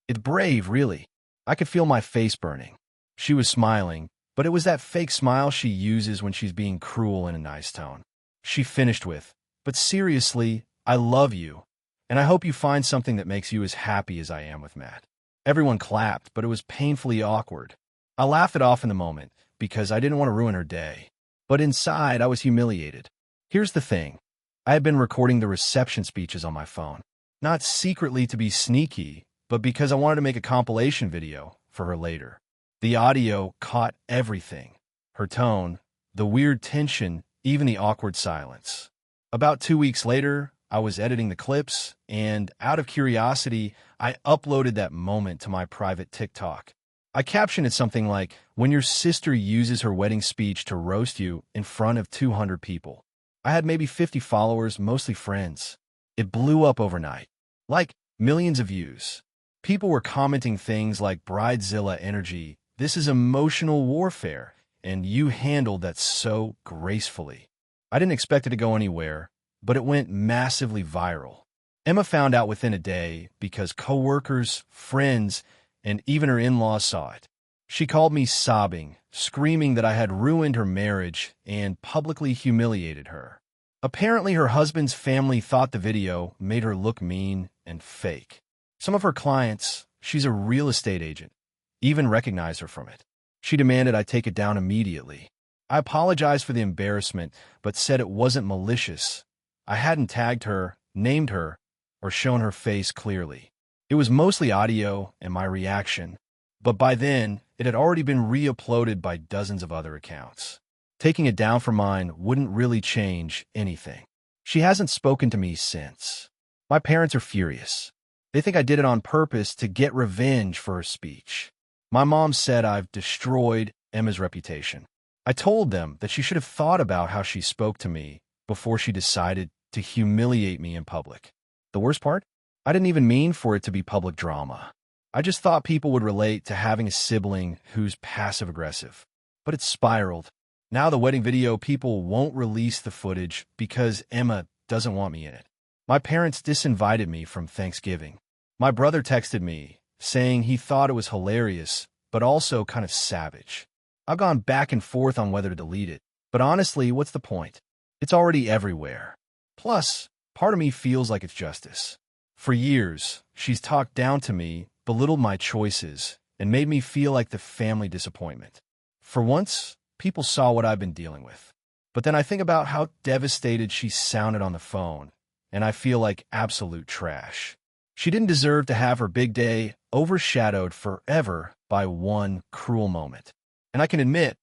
Speaker 1: It's brave, really." I could feel my face burning. She was smiling, but it was that fake smile she uses when she's being cruel in a nice tone. She finished with, "But seriously, I love you, and I hope you find something that makes you as happy as I am with Matt." Everyone clapped, but it was painfully awkward. I laughed it off in the moment, because I didn't want to ruin her day. But inside, I was humiliated. Here's the thing. I had been recording the reception speeches on my phone. Not secretly to be sneaky, but because I wanted to make a compilation video for her later. The audio caught everything. Her tone, the weird tension, even the awkward silence. About 2 weeks later, I was editing the clips, and out of curiosity, I uploaded that moment to my private TikTok. I captioned it something like, "When your sister uses her wedding speech to roast you in front of 200 people. I had maybe 50 followers, mostly friends. It blew up overnight. Like, millions of views. People were commenting things like, "Bridezilla energy, this is emotional warfare, and you handled that so gracefully." I didn't expect it to go anywhere, but it went massively viral. Emma found out within a day because coworkers, friends, and even her in-laws saw it. She called me sobbing, screaming that I had ruined her marriage and publicly humiliated her. Apparently, her husband's family thought the video made her look mean and fake. Some of her clients, she's a real estate agent, even recognized her from it. She demanded I take it down immediately. I apologized for the embarrassment, but said it wasn't malicious. I hadn't tagged her, named her, or shown her face clearly. It was mostly audio and my reaction, but by then, it had already been re-uploaded by dozens of other accounts. Taking it down from mine wouldn't really change anything. She hasn't spoken to me since. My parents are furious. They think I did it on purpose to get revenge for her speech. My mom said I've destroyed Emma's reputation. I told them that she should have thought about how she spoke to me before she decided to humiliate me in public. The worst part? I didn't even mean for it to be public drama. I just thought people would relate to having a sibling who's passive-aggressive. But it spiraled. Now the wedding video, people won't release the footage because Emma doesn't want me in it. My parents disinvited me from Thanksgiving. My brother texted me, saying he thought it was hilarious, but also kind of savage. I've gone back and forth on whether to delete it, but honestly, what's the point? It's already everywhere. Plus, part of me feels like it's justice. For years, she's talked down to me, belittled my choices, and made me feel like the family disappointment. For once, people saw what I've been dealing with. But then I think about how devastated she sounded on the phone, and I feel like absolute trash. She didn't deserve to have her big day overshadowed forever by one cruel moment. And I can admit,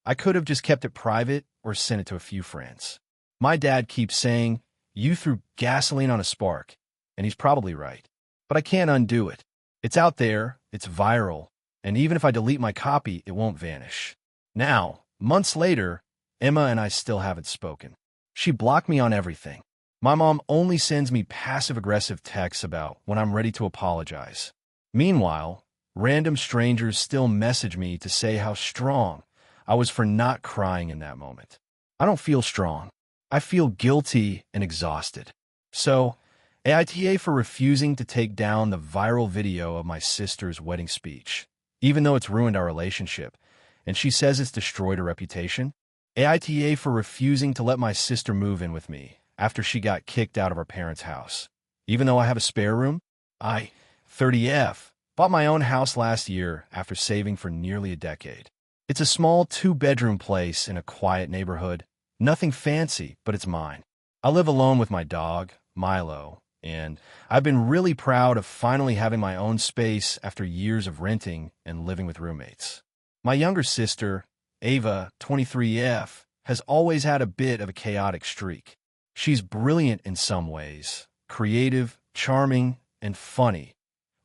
Speaker 1: I could have just kept it private or sent it to a few friends. My dad keeps saying, "You threw gasoline on a spark," and he's probably right. But I can't undo it. It's out there, it's viral, and even if I delete my copy, it won't vanish. Now, months later, Emma and I still haven't spoken. She blocked me on everything. My mom only sends me passive-aggressive texts about when I'm ready to apologize. Meanwhile, random strangers still message me to say how strong I was for not crying in that moment. I don't feel strong. I feel guilty and exhausted. So, AITA for refusing to take down the viral video of my sister's wedding speech, even though it's ruined our relationship, and she says it's destroyed her reputation. AITA for refusing to let my sister move in with me after she got kicked out of our parents' house. Even though I have a spare room, I, 30F, bought my own house last year after saving for nearly a decade. It's a small 2-bedroom place in a quiet neighborhood. Nothing fancy, but it's mine. I live alone with my dog, Milo, and I've been really proud of finally having my own space after years of renting and living with roommates. My younger sister, Ava, 23F, has always had a bit of a chaotic streak. She's brilliant in some ways, creative, charming, and funny,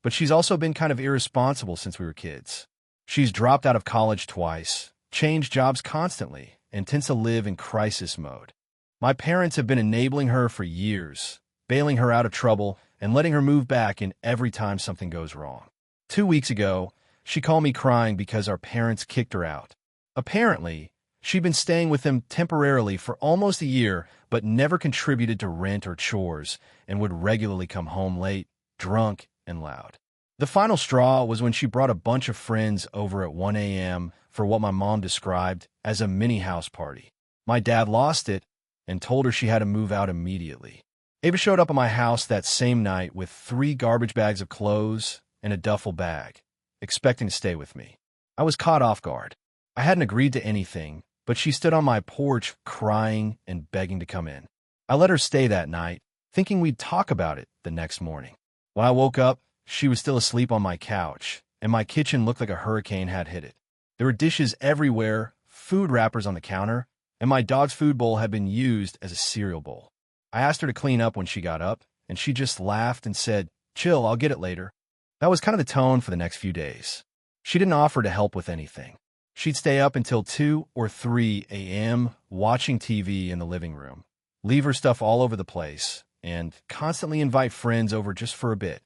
Speaker 1: but she's also been kind of irresponsible since we were kids. She's dropped out of college twice, changed jobs constantly, and tends to live in crisis mode. My parents have been enabling her for years, bailing her out of trouble and letting her move back in every time something goes wrong. 2 weeks ago, she called me crying because our parents kicked her out. Apparently, she'd been staying with them temporarily for almost a year, but never contributed to rent or chores and would regularly come home late, drunk, and loud. The final straw was when she brought a bunch of friends over at 1 a.m. for what my mom described as a mini house party. My dad lost it and told her she had to move out immediately. Ava showed up at my house that same night with 3 garbage bags of clothes and a duffel bag, expecting to stay with me. I was caught off guard. I hadn't agreed to anything, but she stood on my porch crying and begging to come in. I let her stay that night, thinking we'd talk about it the next morning. When I woke up, she was still asleep on my couch, and my kitchen looked like a hurricane had hit it. There were dishes everywhere, food wrappers on the counter, and my dog's food bowl had been used as a cereal bowl. I asked her to clean up when she got up, and she just laughed and said, "Chill, I'll get it later." That was kind of the tone for the next few days. She didn't offer to help with anything. She'd stay up until 2 or 3 a.m. watching TV in the living room, leave her stuff all over the place, and constantly invite friends over just for a bit.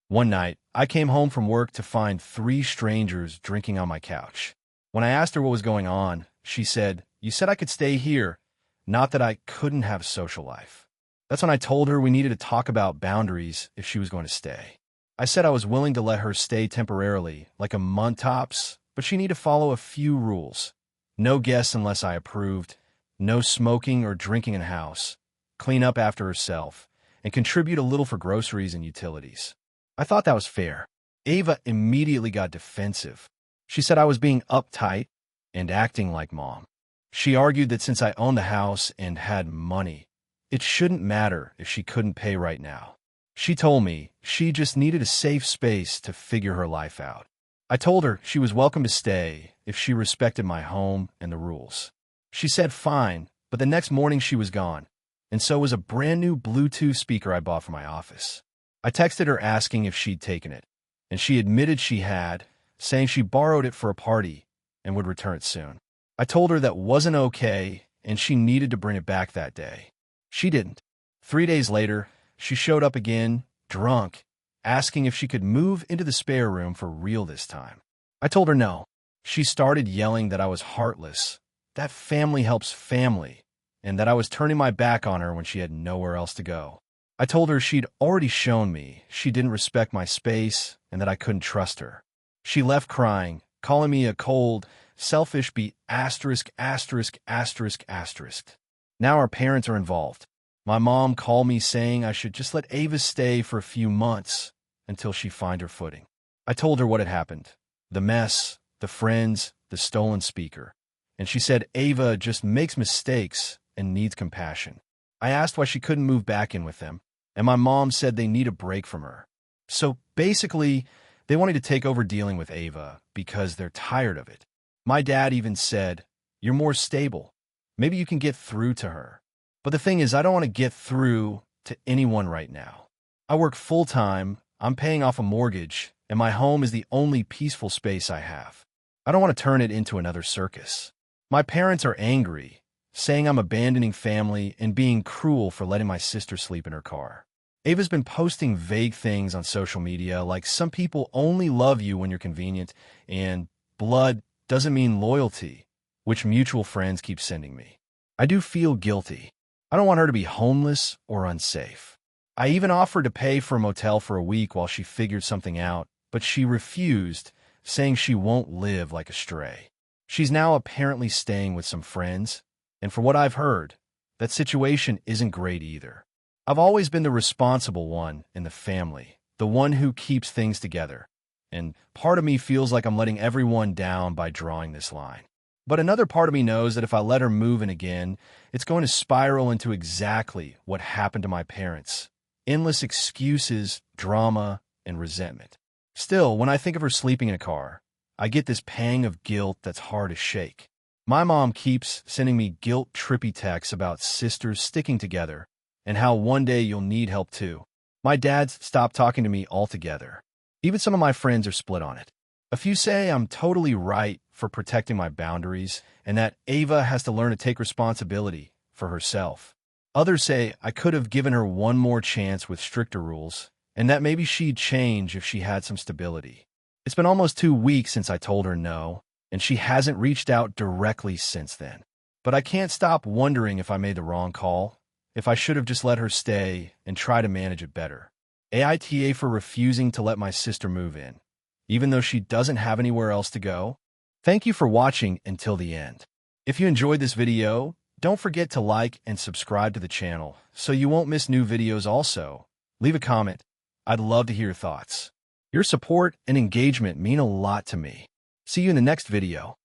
Speaker 1: One night, I came home from work to find 3 strangers drinking on my couch. When I asked her what was going on, she said, "You said I could stay here, not that I couldn't have a social life." That's when I told her we needed to talk about boundaries if she was going to stay. I said I was willing to let her stay temporarily, like a month tops, but she needed to follow a few rules. No guests unless I approved, no smoking or drinking in the house, clean up after herself, and contribute a little for groceries and utilities. I thought that was fair. Ava immediately got defensive. She said I was being uptight and acting like mom. She argued that since I owned the house and had money, it shouldn't matter if she couldn't pay right now. She told me she just needed a safe space to figure her life out. I told her she was welcome to stay if she respected my home and the rules. She said fine, but the next morning she was gone, and so was a brand new Bluetooth speaker I bought for my office. I texted her asking if she'd taken it, and she admitted she had, saying she borrowed it for a party and would return it soon. I told her that wasn't okay and she needed to bring it back that day. She didn't. 3 days later, she showed up again, drunk, asking if she could move into the spare room for real this time. I told her no. She started yelling that I was heartless, that family helps family, and that I was turning my back on her when she had nowhere else to go. I told her she'd already shown me she didn't respect my space and that I couldn't trust her. She left crying, calling me a cold, selfish ********. Now our parents are involved. My mom called me saying I should just let Ava stay for a few months until she find her footing. I told her what had happened, the mess, the friends, the stolen speaker, and she said Ava just makes mistakes and needs compassion. I asked why she couldn't move back in with them, and my mom said they need a break from her. So basically, they wanted to take over dealing with Ava because they're tired of it. My dad even said, You're more stable. Maybe you can get through to her. But the thing is, I don't want to get through to anyone right now. I work full-time, I'm paying off a mortgage, and my home is the only peaceful space I have. I don't want to turn it into another circus. My parents are angry, saying I'm abandoning family and being cruel for letting my sister sleep in her car. Ava's been posting vague things on social media like some people only love you when you're convenient and blood doesn't mean loyalty, which mutual friends keep sending me. I do feel guilty. I don't want her to be homeless or unsafe. I even offered to pay for a motel for a week while she figured something out, but she refused, saying she won't live like a stray. She's now apparently staying with some friends, and for what I've heard, that situation isn't great either. I've always been the responsible one in the family, the one who keeps things together, and part of me feels like I'm letting everyone down by drawing this line. But another part of me knows that if I let her move in again, it's going to spiral into exactly what happened to my parents. Endless excuses, drama, and resentment. Still, when I think of her sleeping in a car, I get this pang of guilt that's hard to shake. My mom keeps sending me guilt-trippy texts about sisters sticking together and how one day you'll need help too. My dad's stopped talking to me altogether. Even some of my friends are split on it. A few say I'm totally right for protecting my boundaries and that Ava has to learn to take responsibility for herself. Others say I could have given her one more chance with stricter rules and that maybe she'd change if she had some stability. It's been almost 2 weeks since I told her no, and she hasn't reached out directly since then. But I can't stop wondering if I made the wrong call, if I should have just let her stay and try to manage it better. AITA for refusing to let my sister move in, even though she doesn't have anywhere else to go. Thank you for watching until the end. If you enjoyed this video, don't forget to like and subscribe to the channel so you won't miss new videos also. Leave a comment. I'd love to hear your thoughts. Your support and engagement mean a lot to me. See you in the next video.